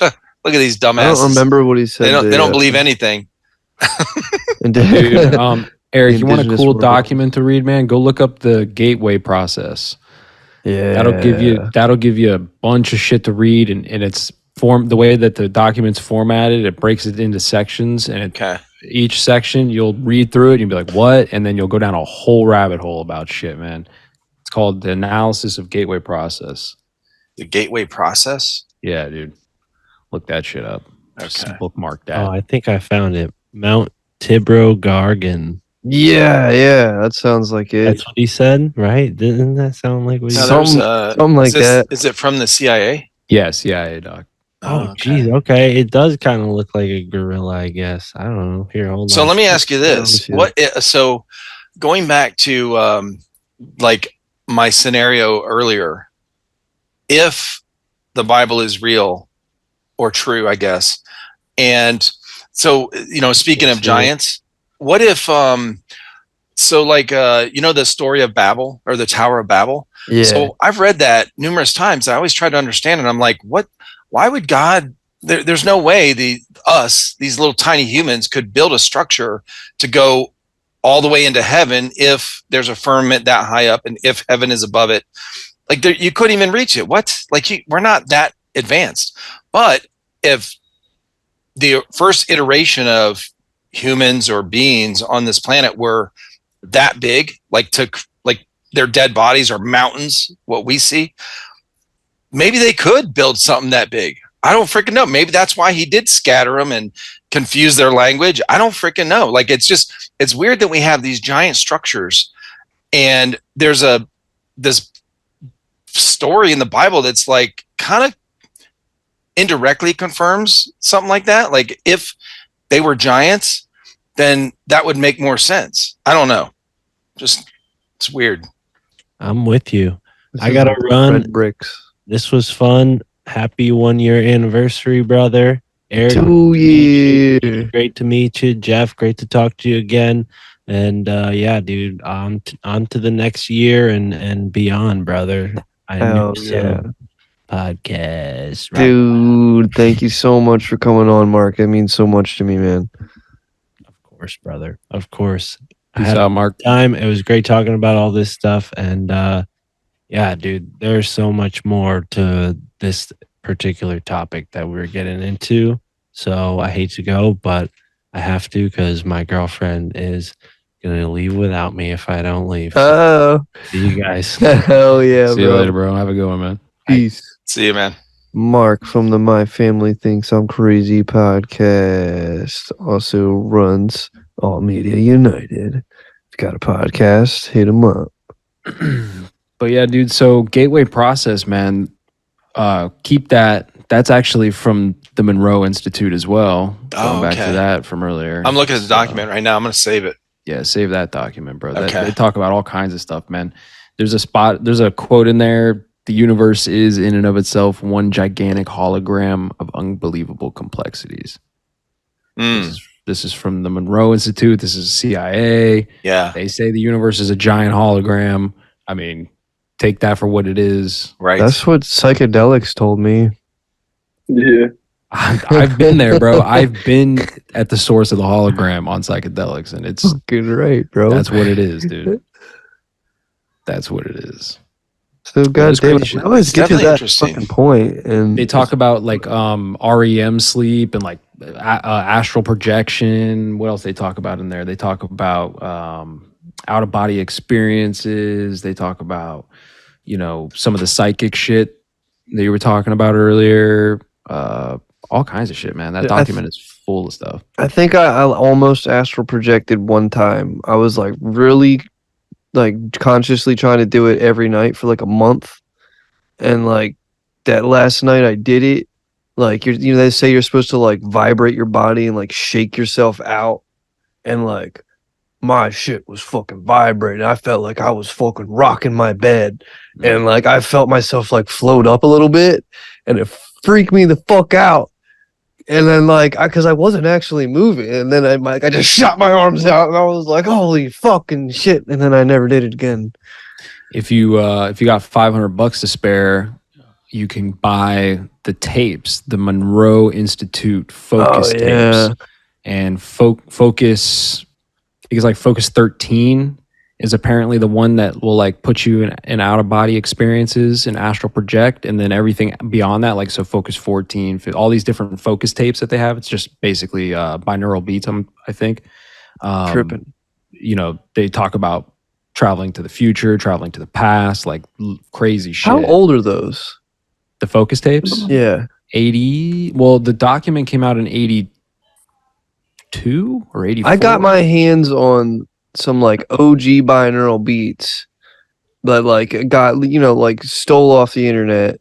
look at these dumbasses. I don't remember what he said. They don't believe anything. Dude, Eric, you want a cool document to read, man? Go look up the Gateway Process. Yeah, that'll give you a bunch of shit to read, and it's the way that the document's formatted. It breaks it into sections, and each section you'll read through it, and you'll be like, "What?" And then you'll go down a whole rabbit hole about shit, man. It's called the Analysis of Gateway Process. The Gateway Process? Yeah, dude. Look that shit up. Just bookmark that. Oh, I think I found it. Mount Tippergargan. Yeah, that sounds like it. That's what he said, right? Didn't that sound like what he said? Something like that. Is it from the CIA? Yeah, CIA, doc. Oh, geez. Okay. It does kind of look like a gorilla, I guess. I don't know. Here, hold on. So let me ask you this. So going back to like my scenario earlier, if the Bible is real or true, I guess, and so, speaking of giants, what if, the story of Babel or the Tower of Babel? Yeah. So I've read that numerous times. I always try to understand it. I'm like, why would God, there's no way these little tiny humans could build a structure to go all the way into heaven if there's a firmament that high up and if heaven is above it. Like you couldn't even reach it. What? We're not that advanced. But if the first iteration of humans or beings on this planet were that big, like their dead bodies are mountains, what we see, maybe they could build something that big. I don't freaking know. Maybe that's why he did scatter them and confuse their language. I don't freaking know. Like, it's weird that we have these giant structures, and there's this story in the Bible that's like kind of indirectly confirms something like that. Like, if they were giants, then that would make more sense. I don't know. Just, it's weird. I'm with you. I gotta run. Red bricks. This was fun. Happy 1 year anniversary, brother. Eric, 2 years. great to meet you. Jeff, great to talk to you again. And yeah, dude, on to the next year and beyond, brother. Hell yeah. Podcast. Right? Dude, thank you so much for coming on, Mark. It means so much to me, man. Of course, brother. Of course. Peace out, Mark. Time. It was great talking about all this stuff. And yeah, dude, there's so much more to this particular topic that we're getting into. So I hate to go, but I have to because my girlfriend is going to leave without me if I don't leave. Oh, See you guys. hell yeah, See you bro. later, bro. Have a good one, man. Peace. See you, man. Mark from the My Family Thinks I'm Crazy podcast also runs All Media United. If you got a podcast, hit him up. But yeah, dude. So gateway process, man. Keep that. That's actually from the Monroe Institute as well. Going back to that from earlier. I'm looking at the document right now. I'm going to save it. Yeah, save that document, bro. Okay. They talk about all kinds of stuff, man. There's a quote in there. The universe is in and of itself one gigantic hologram of unbelievable complexities. This is from the Monroe Institute. This is CIA. Yeah. They say the universe is a giant hologram. I mean, take that for what it is. Right. That's what psychedelics told me. Yeah. I've been there, bro. I've been at the source of the hologram on psychedelics, and it's Fucking right, bro. that's what it is, dude. That's what it is. So it's goddamn, crazy we shit. always get to Definitely that interesting. fucking point, and They talk about like REM sleep and like astral projection. What else they talk about in there? They talk about out of body experiences. They talk about, you know, some of the psychic shit that you were talking about earlier. All kinds of shit, man. That document is full of stuff. I think I almost astral projected one time. I was like really like consciously trying to do it every night for like a month, and like that last night I did it. Like they say you're supposed to like vibrate your body and like shake yourself out, and like my shit was fucking vibrating. I felt like I was fucking rocking my bed, and like I felt myself like float up a little bit, and it freaked me the fuck out. And then like because I wasn't actually moving, and then I just shot my arms out, and I was like, holy fucking shit. And then I never did it again. If you got $500 to spare, you can buy the tapes, the Monroe Institute focus tapes, and focus. Because like Focus 13 is apparently the one that will like put you in out of body experiences and astral project, and then everything beyond that, like so Focus 14, all these different focus tapes that they have. It's just basically binaural beats. I think. Tripping. You know, they talk about traveling to the future, traveling to the past, like crazy shit. How old are those? The focus tapes? Yeah. 80. Well, the document came out in 82 or 84. I got my hands on some like OG binaural beats, but like it got like stole off the internet.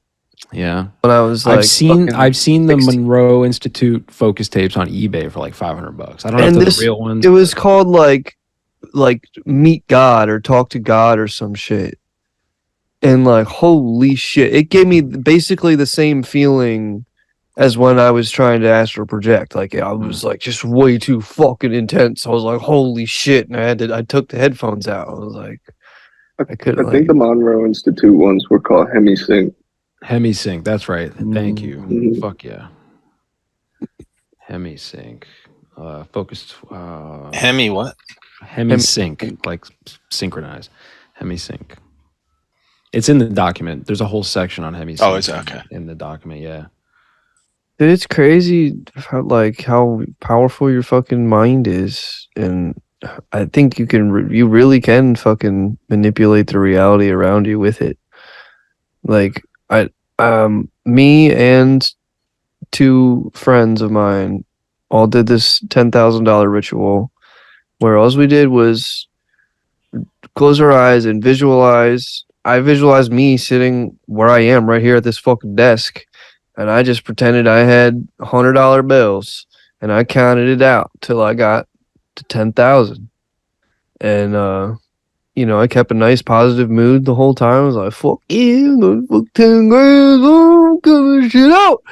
Yeah, when I was like, I've seen the 16. Monroe Institute focus tapes on eBay for like $500. I don't know if they're the real ones. It was called like Meet God or Talk to God or some shit. And like, holy shit, it gave me basically the same feeling as when I was trying to astral project. Like I was like just way too fucking intense. I was like, holy shit. And I took the headphones out. I was like, I couldn't. I think the Monroe Institute ones were called Hemisync. Hemisync, that's right. Thank you. Mhm. Fuck yeah. Hemisync. Focused. Hemi what? Hemisync, like synchronized. Hemisync. It's in the document. There's a whole section on hemisync. Oh, it's okay. In the document, yeah. Dude, it's crazy how powerful your fucking mind is, and I think you really can fucking manipulate the reality around you with it. Like me and two friends of mine all did this $10,000 ritual where all we did was close our eyes and visualize. I visualized me sitting where I am right here at this fucking desk, and I just pretended I had $100 bills, and I counted it out till I got to 10,000. And I kept a nice positive mood the whole time. I was like, fuck yeah, I'm gonna fuck 10 grand, I'm gonna shit out.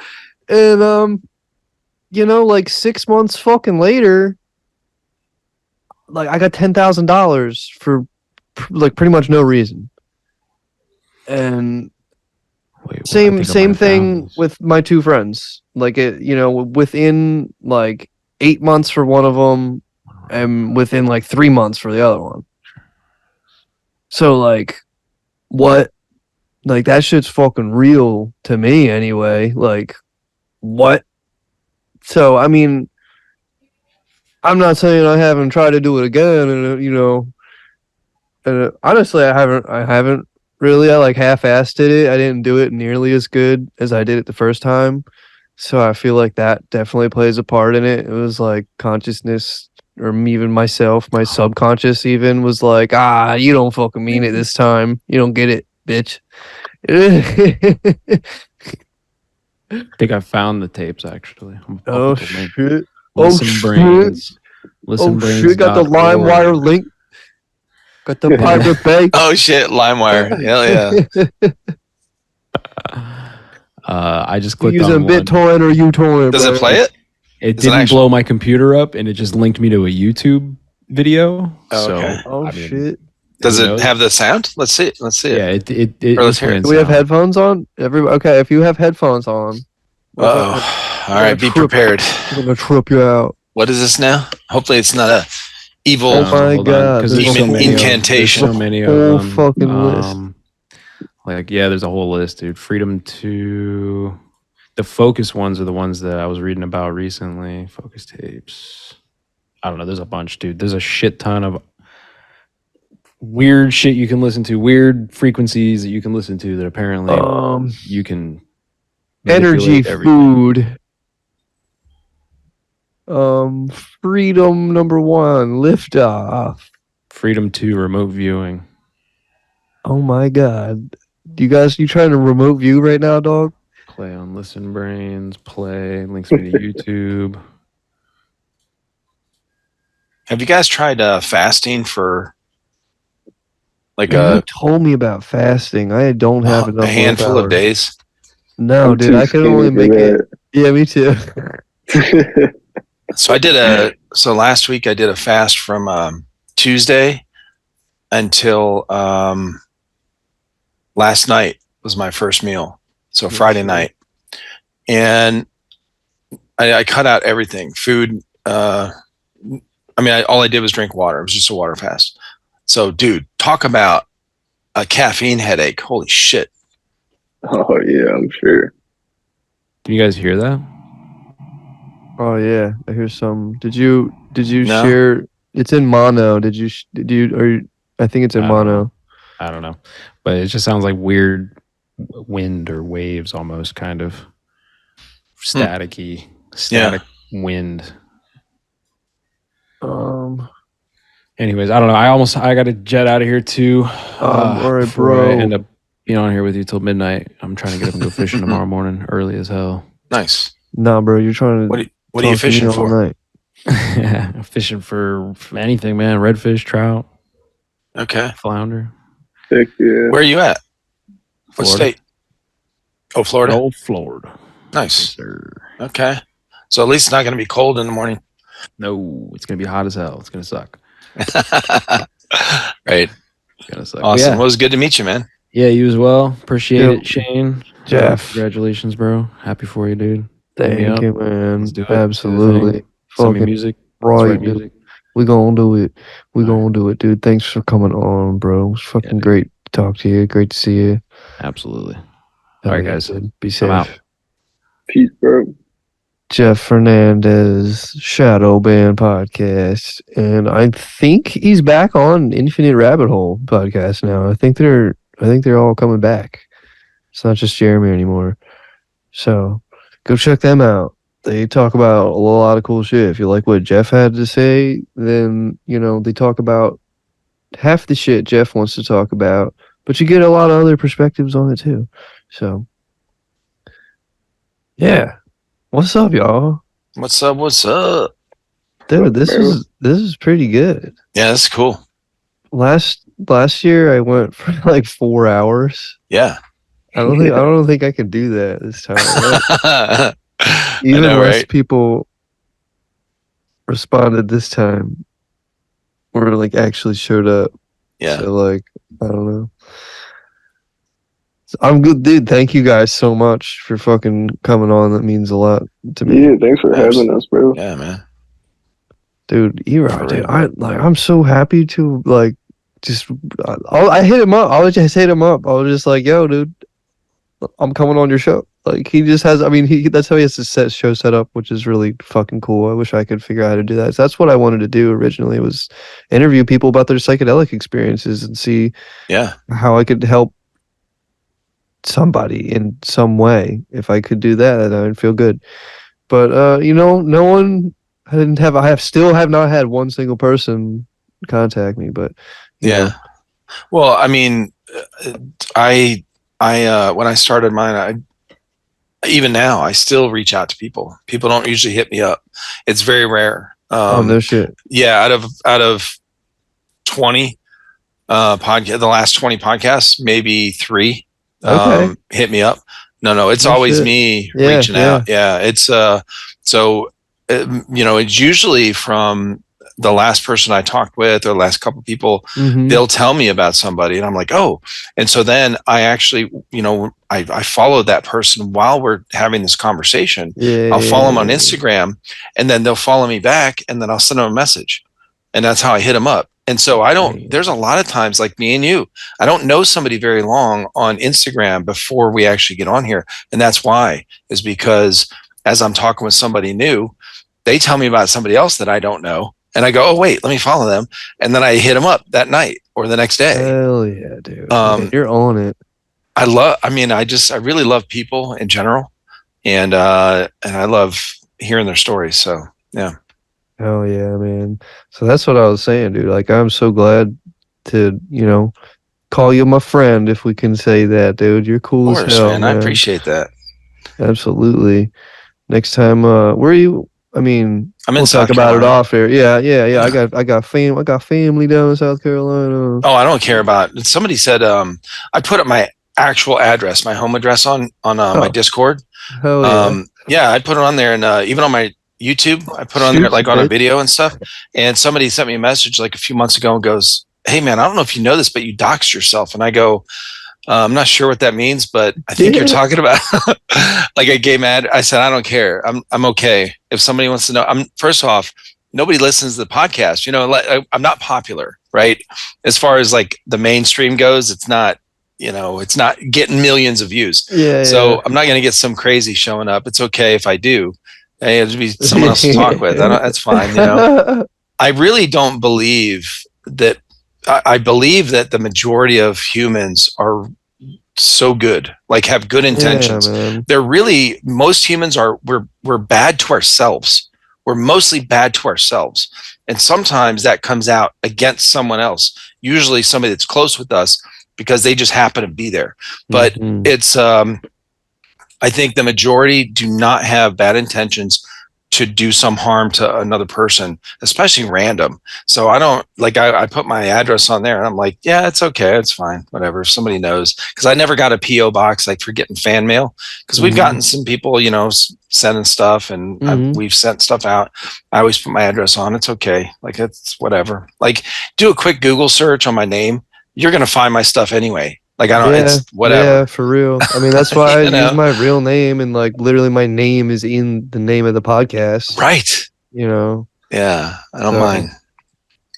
And like 6 months fucking later, like I got $10,000 for like pretty much no reason. And Wait, same thing with my two friends. Like within like 8 months for one of them, and within like 3 months for the other one. So like, what? Like that shit's fucking real to me anyway. Like, what? So I mean, I'm not saying I haven't tried to do it again, and honestly, I haven't really. I like half-assed it. I didn't do it nearly as good as I did it the first time. So I feel like that definitely plays a part in it. It was like consciousness, or even myself, my subconscious even was like, you don't fucking mean it this time. You don't get it, bitch. I think I found the tapes actually. Oh shit. Listen shit. Brains. Listen Oh Brains. shit, got the LimeWire link. Got the Pirate Bay. Oh shit, LimeWire. Hell yeah. I just You clicked using on one. BitTorrent or uTorrent? Does bro? it play it? It Is it didn't actual- blow my computer up, and it just linked me to a YouTube video. Oh, So okay. Oh I mean, shit. Does who it knows? have the sound? Let's see it. Let's see it. Yeah, it Or let's is hear it. playing Do we have sound. headphones on? Okay, if you have headphones on, Uh-oh. All right, be prepared. I'm gonna trip you out. What is this now? Hopefully it's not a evil. Oh my hold on, God, 'cause there's there's demon so many of them. incantation. There's so many of Whole them. fucking list. Like, yeah, there's a whole list, dude. Freedom to the focus ones are the ones that I was reading about recently. Focus tapes. I don't know. There's a bunch, dude. There's a shit ton of weird shit you can listen to, weird frequencies that you can listen to that apparently you can Energy manipulate everything. food. Freedom number 1, lift off. Freedom to remote viewing. Oh my God. You trying to remote view right now, dog? Play on Listen Brains. Play. Links me to YouTube. Have you guys tried fasting for like You told me about fasting. I don't have enough a handful of willpower. days? No, I'm dude, too I can only skinny make for it. Yeah, me too. that. So last week I did a fast from Tuesday until last night was my first meal. So Friday night. And I cut out everything. Food. All I did was drink water. It was just a water fast. So, dude, talk about a caffeine headache. Holy shit. Oh yeah, I'm sure. Can you guys hear that? Oh yeah, I hear some. Did you No. share? It's in mono. Did you? I think it's in I don't mono. I don't know. But it just sounds like weird wind or waves almost, kind of staticky, static wind. Anyways, I don't know. I got to jet out of here too. All right, before bro. I end up being on here with you till midnight. I'm trying to get up and go fishing tomorrow morning, early as hell. Nice. Nah, bro, you're trying to. What are you talk to me fishing all for? night. Fishing for anything, man. Redfish, trout, Okay. flounder. Heck yeah. Where are you at? What Florida. state? Oh, Florida. Oh, Florida. Nice. Sir. Okay. So at least it's not going to be cold in the morning. No, it's gonna be hot as hell. It's gonna suck. Right. It's gonna suck. Awesome. Yeah. Well, it was good to meet you, man. Yeah, you as well. Appreciate Yep. it, Shane. Jeff. Congratulations, bro. Happy for you, dude. Hit me Thank up. you, man. Let's do it. Absolutely. Send me Fucking music. right, Write dude. music. We gonna do it. We All right. gonna do it, dude. Thanks for coming on, bro. It's fucking dude. great to talk to you. Great to see you. Absolutely. Hell right, yeah, guys. dude. Be I'm out. safe. Peace, bro. Jeff Fernandez Shadow Band Podcast, and I think he's back on Infinite Rabbit Hole Podcast now. I think they're all coming back. It's not just Jeremy anymore. So go check them out. They talk about a lot of cool shit. If you like what Jeff had to say, then they talk about half the shit Jeff wants to talk about, but you get a lot of other perspectives on it too. So yeah. What's up, y'all? What's up? What's up? Dude, this is pretty good. Yeah, that's cool. Last year I went for like 4 hours. Yeah. I don't think I can do that this time. Even less people responded this time, or like actually showed up. Yeah. So like, I don't know. So I'm good, dude. Thank you guys so much for fucking coming on. That means a lot to me. Yeah, thanks for having us, bro. Yeah, man. Dude, Erock, dude. I'm so happy to like just. I hit him up. I would just hit him up. I was just like, yo, dude, I'm coming on your show. Like he just has. I mean, that's how he has his show set up, which is really fucking cool. I wish I could figure out how to do that. So that's what I wanted to do originally, was interview people about their psychedelic experiences and see how I could help somebody in some way. If I could do that, I would feel good. But no one. I still have not had one single person contact me. But yeah. Well, I mean, I when I started mine, even now I still reach out to people. People don't usually hit me up. It's very rare. No shit. Yeah, out of 20 podcast, the last 20 podcasts, maybe 3 hit me up. No, it's always me reaching out. Yeah, it's so it's usually from the last person I talked with or the last couple of people. They'll tell me about somebody and I'm like, oh. And so then I actually, I follow that person while we're having this conversation. I'll follow them on Instagram and then they'll follow me back and then I'll send them a message. And that's how I hit them up. And so there's a lot of times like me and you, I don't know somebody very long on Instagram before we actually get on here. And that's why, is because as I'm talking with somebody new, they tell me about somebody else that I don't know. And I go, oh, wait, let me follow them. And then I hit them up that night or the next day. Hell yeah, dude. You're on it. I really love people in general. And I love hearing their stories. So, yeah. Hell yeah, man. So that's what I was saying, dude. Like, I'm so glad to, call you my friend, if we can say that, dude. You're cool as hell, man. I appreciate that. Absolutely. Next time, where are you? I mean, we'll talk about it off here. Yeah. I got family down in South Carolina. Oh, I don't care about it. Somebody said I put up my actual address, my home address on my Discord. Hell yeah. Yeah, I put it on there, and even on my YouTube, I put it on there like on a video and stuff. And somebody sent me a message like a few months ago and goes, "Hey man, I don't know if you know this, but you doxed yourself." And I go, I'm not sure what that means, but I think you're talking about like a gay mad. I said, I don't care. I'm okay. If somebody wants to know, first off, nobody listens to the podcast. I'm not popular, right? As far as like the mainstream goes, it's not, it's not getting millions of views. So I'm not going to get some crazy showing up. It's okay if I do. Hey, it'll be someone else to talk with. That's fine. I really don't believe that. I believe that the majority of humans are so good, like have good intentions. They're really, most humans we're bad to ourselves. We're mostly bad to ourselves. And sometimes that comes out against someone else, usually somebody that's close with us because they just happen to be there. But it's, I think the majority do not have bad intentions to do some harm to another person, especially random. So I don't I put my address on there and I'm like, yeah, it's okay. It's fine. Whatever. If somebody knows, cause I never got a PO box, like for getting fan mail. Cause we've gotten some people, sending stuff and we've sent stuff out. I always put my address on. It's okay. Like it's whatever, like do a quick Google search on my name. You're going to find my stuff anyway. Like I don't, it's whatever. Yeah, for real. I mean, that's why I use my real name, and like literally my name is in the name of the podcast. Right. Yeah, I don't mind.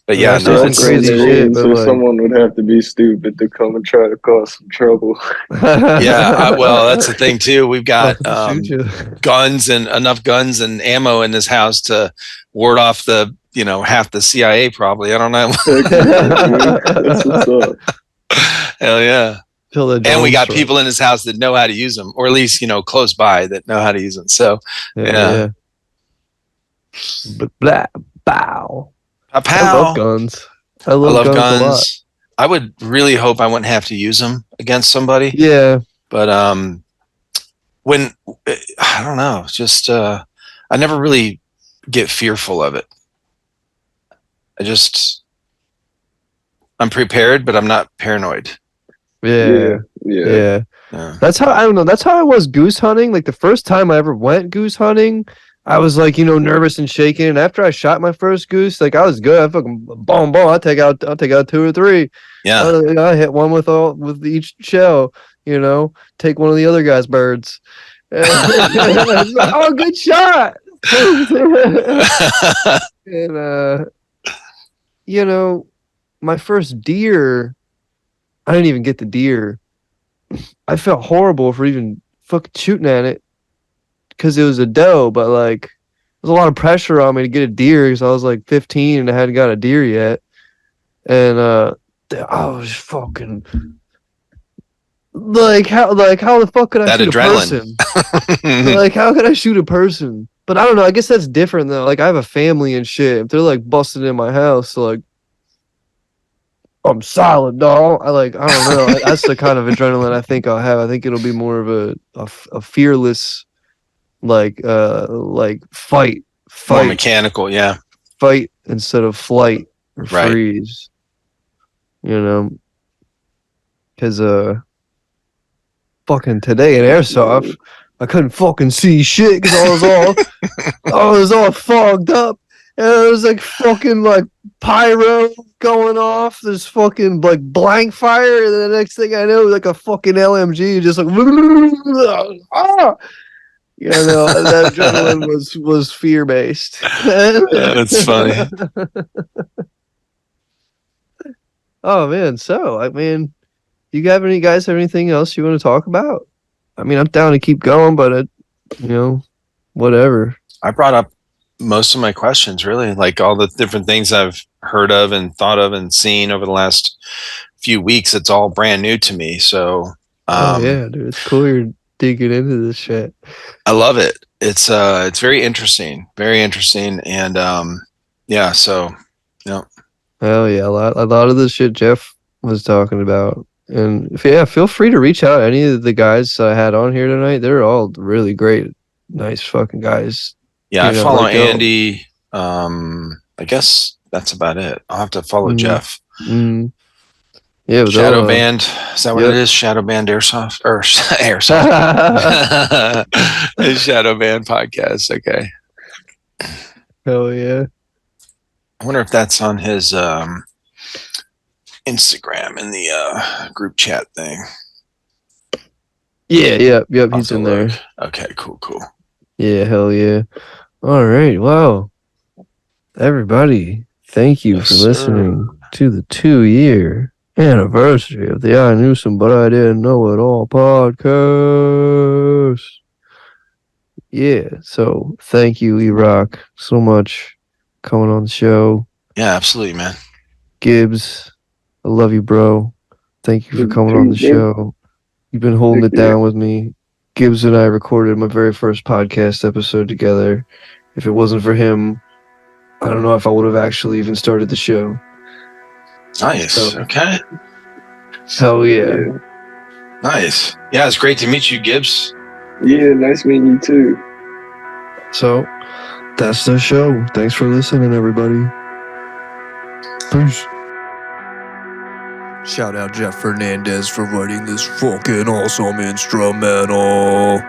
But yeah, That's no, some it's crazy shit, but so like- someone would have to be stupid to come and try to cause some trouble. yeah. Well, that's the thing too. We've got Shoot you. guns and enough guns and ammo in this house to ward off the half the CIA probably. I don't know. Heck yeah, dude. That's what's up. Hell yeah. Till the And we drone got strike. people in his house that know how to use them, or at least close by that know how to use them. So Yeah. But blah, bow. I pow. love guns. I I love, love guns, a lot. guns. I would really hope I wouldn't have to use them against somebody. Yeah. But when I don't know, just I never really get fearful of it. I'm prepared, but I'm not paranoid. Yeah. Yeah. That's how I don't know. That's how I was goose hunting. Like the first time I ever went goose hunting, I was like, nervous and shaking. And after I shot my first goose, like I was good. I fucking boom. I'll take out 2 or 3. Yeah. I hit one with each shell. Take one of the other guy's birds. Oh, good shot. And my first deer, I didn't even get the deer. I felt horrible for even fucking shooting at it because it was a doe, but like there's a lot of pressure on me to get a deer because I was like 15 and I hadn't got a deer yet. And I was fucking how the fuck could I That shoot adrenaline. a person? Like how could I shoot a person? But I don't know. I guess that's different though. Like I have a family and shit. If they're like busted in my house, like I'm solid, dog. I don't know. That's the kind of adrenaline I think I'll have. I think it'll be more of a fearless, like fight, More mechanical, yeah. fight instead of flight or Right. freeze. Because fucking today in airsoft, I couldn't fucking see shit because I was all fogged up. And it was like fucking like pyro going off. There's fucking like blank fire. And the next thing I know, like a fucking LMG just like that adrenaline was fear based. That's funny. Oh man, so you guys have anything else you want to talk about? I mean, I'm down to keep going, but whatever. I brought up most of my questions, really, like all the different things I've heard of and thought of and seen over the last few weeks. It's all brand new to me. So yeah, dude, it's cool you're digging into this shit. I love it. It's very interesting, and yeah. So Hell yeah, a lot of the shit Jeff was talking about. And feel free to reach out. Any of the guys I had on here tonight, they're all really great, nice fucking guys. yeah, I follow Andy. I guess that's about it. I'll have to follow Jeff. Mm. Yeah, but Shadow Band. Is that what it is? Shadow Band Airsoft or Airsoft? Shadow Band Podcast. Okay. Hell yeah. I wonder if that's on his Instagram in the group chat thing. Yeah, yep, I'll he's have in to there. look. Okay, cool. Yeah, hell yeah. All right, well, everybody, thank you Yes, for sir. listening to the 2-year anniversary of the iNewsome But I Didn't Know It All podcast. Yeah, so thank you, Erock, so much coming on the show. Yeah, absolutely, man. Gibbs, I love you, bro. Thank you for coming on the show. You've been holding it down with me. Gibbs and I recorded my very first podcast episode together. If it wasn't for him, I don't know if I would have actually even started the show. Nice. So- Okay. Hell yeah. Nice. Yeah, it's great to meet you, Gibbs. Yeah, nice meeting you too. So that's the show. Thanks for listening, everybody. Peace. Shout out Jeff Fernandez for writing this fucking awesome instrumental.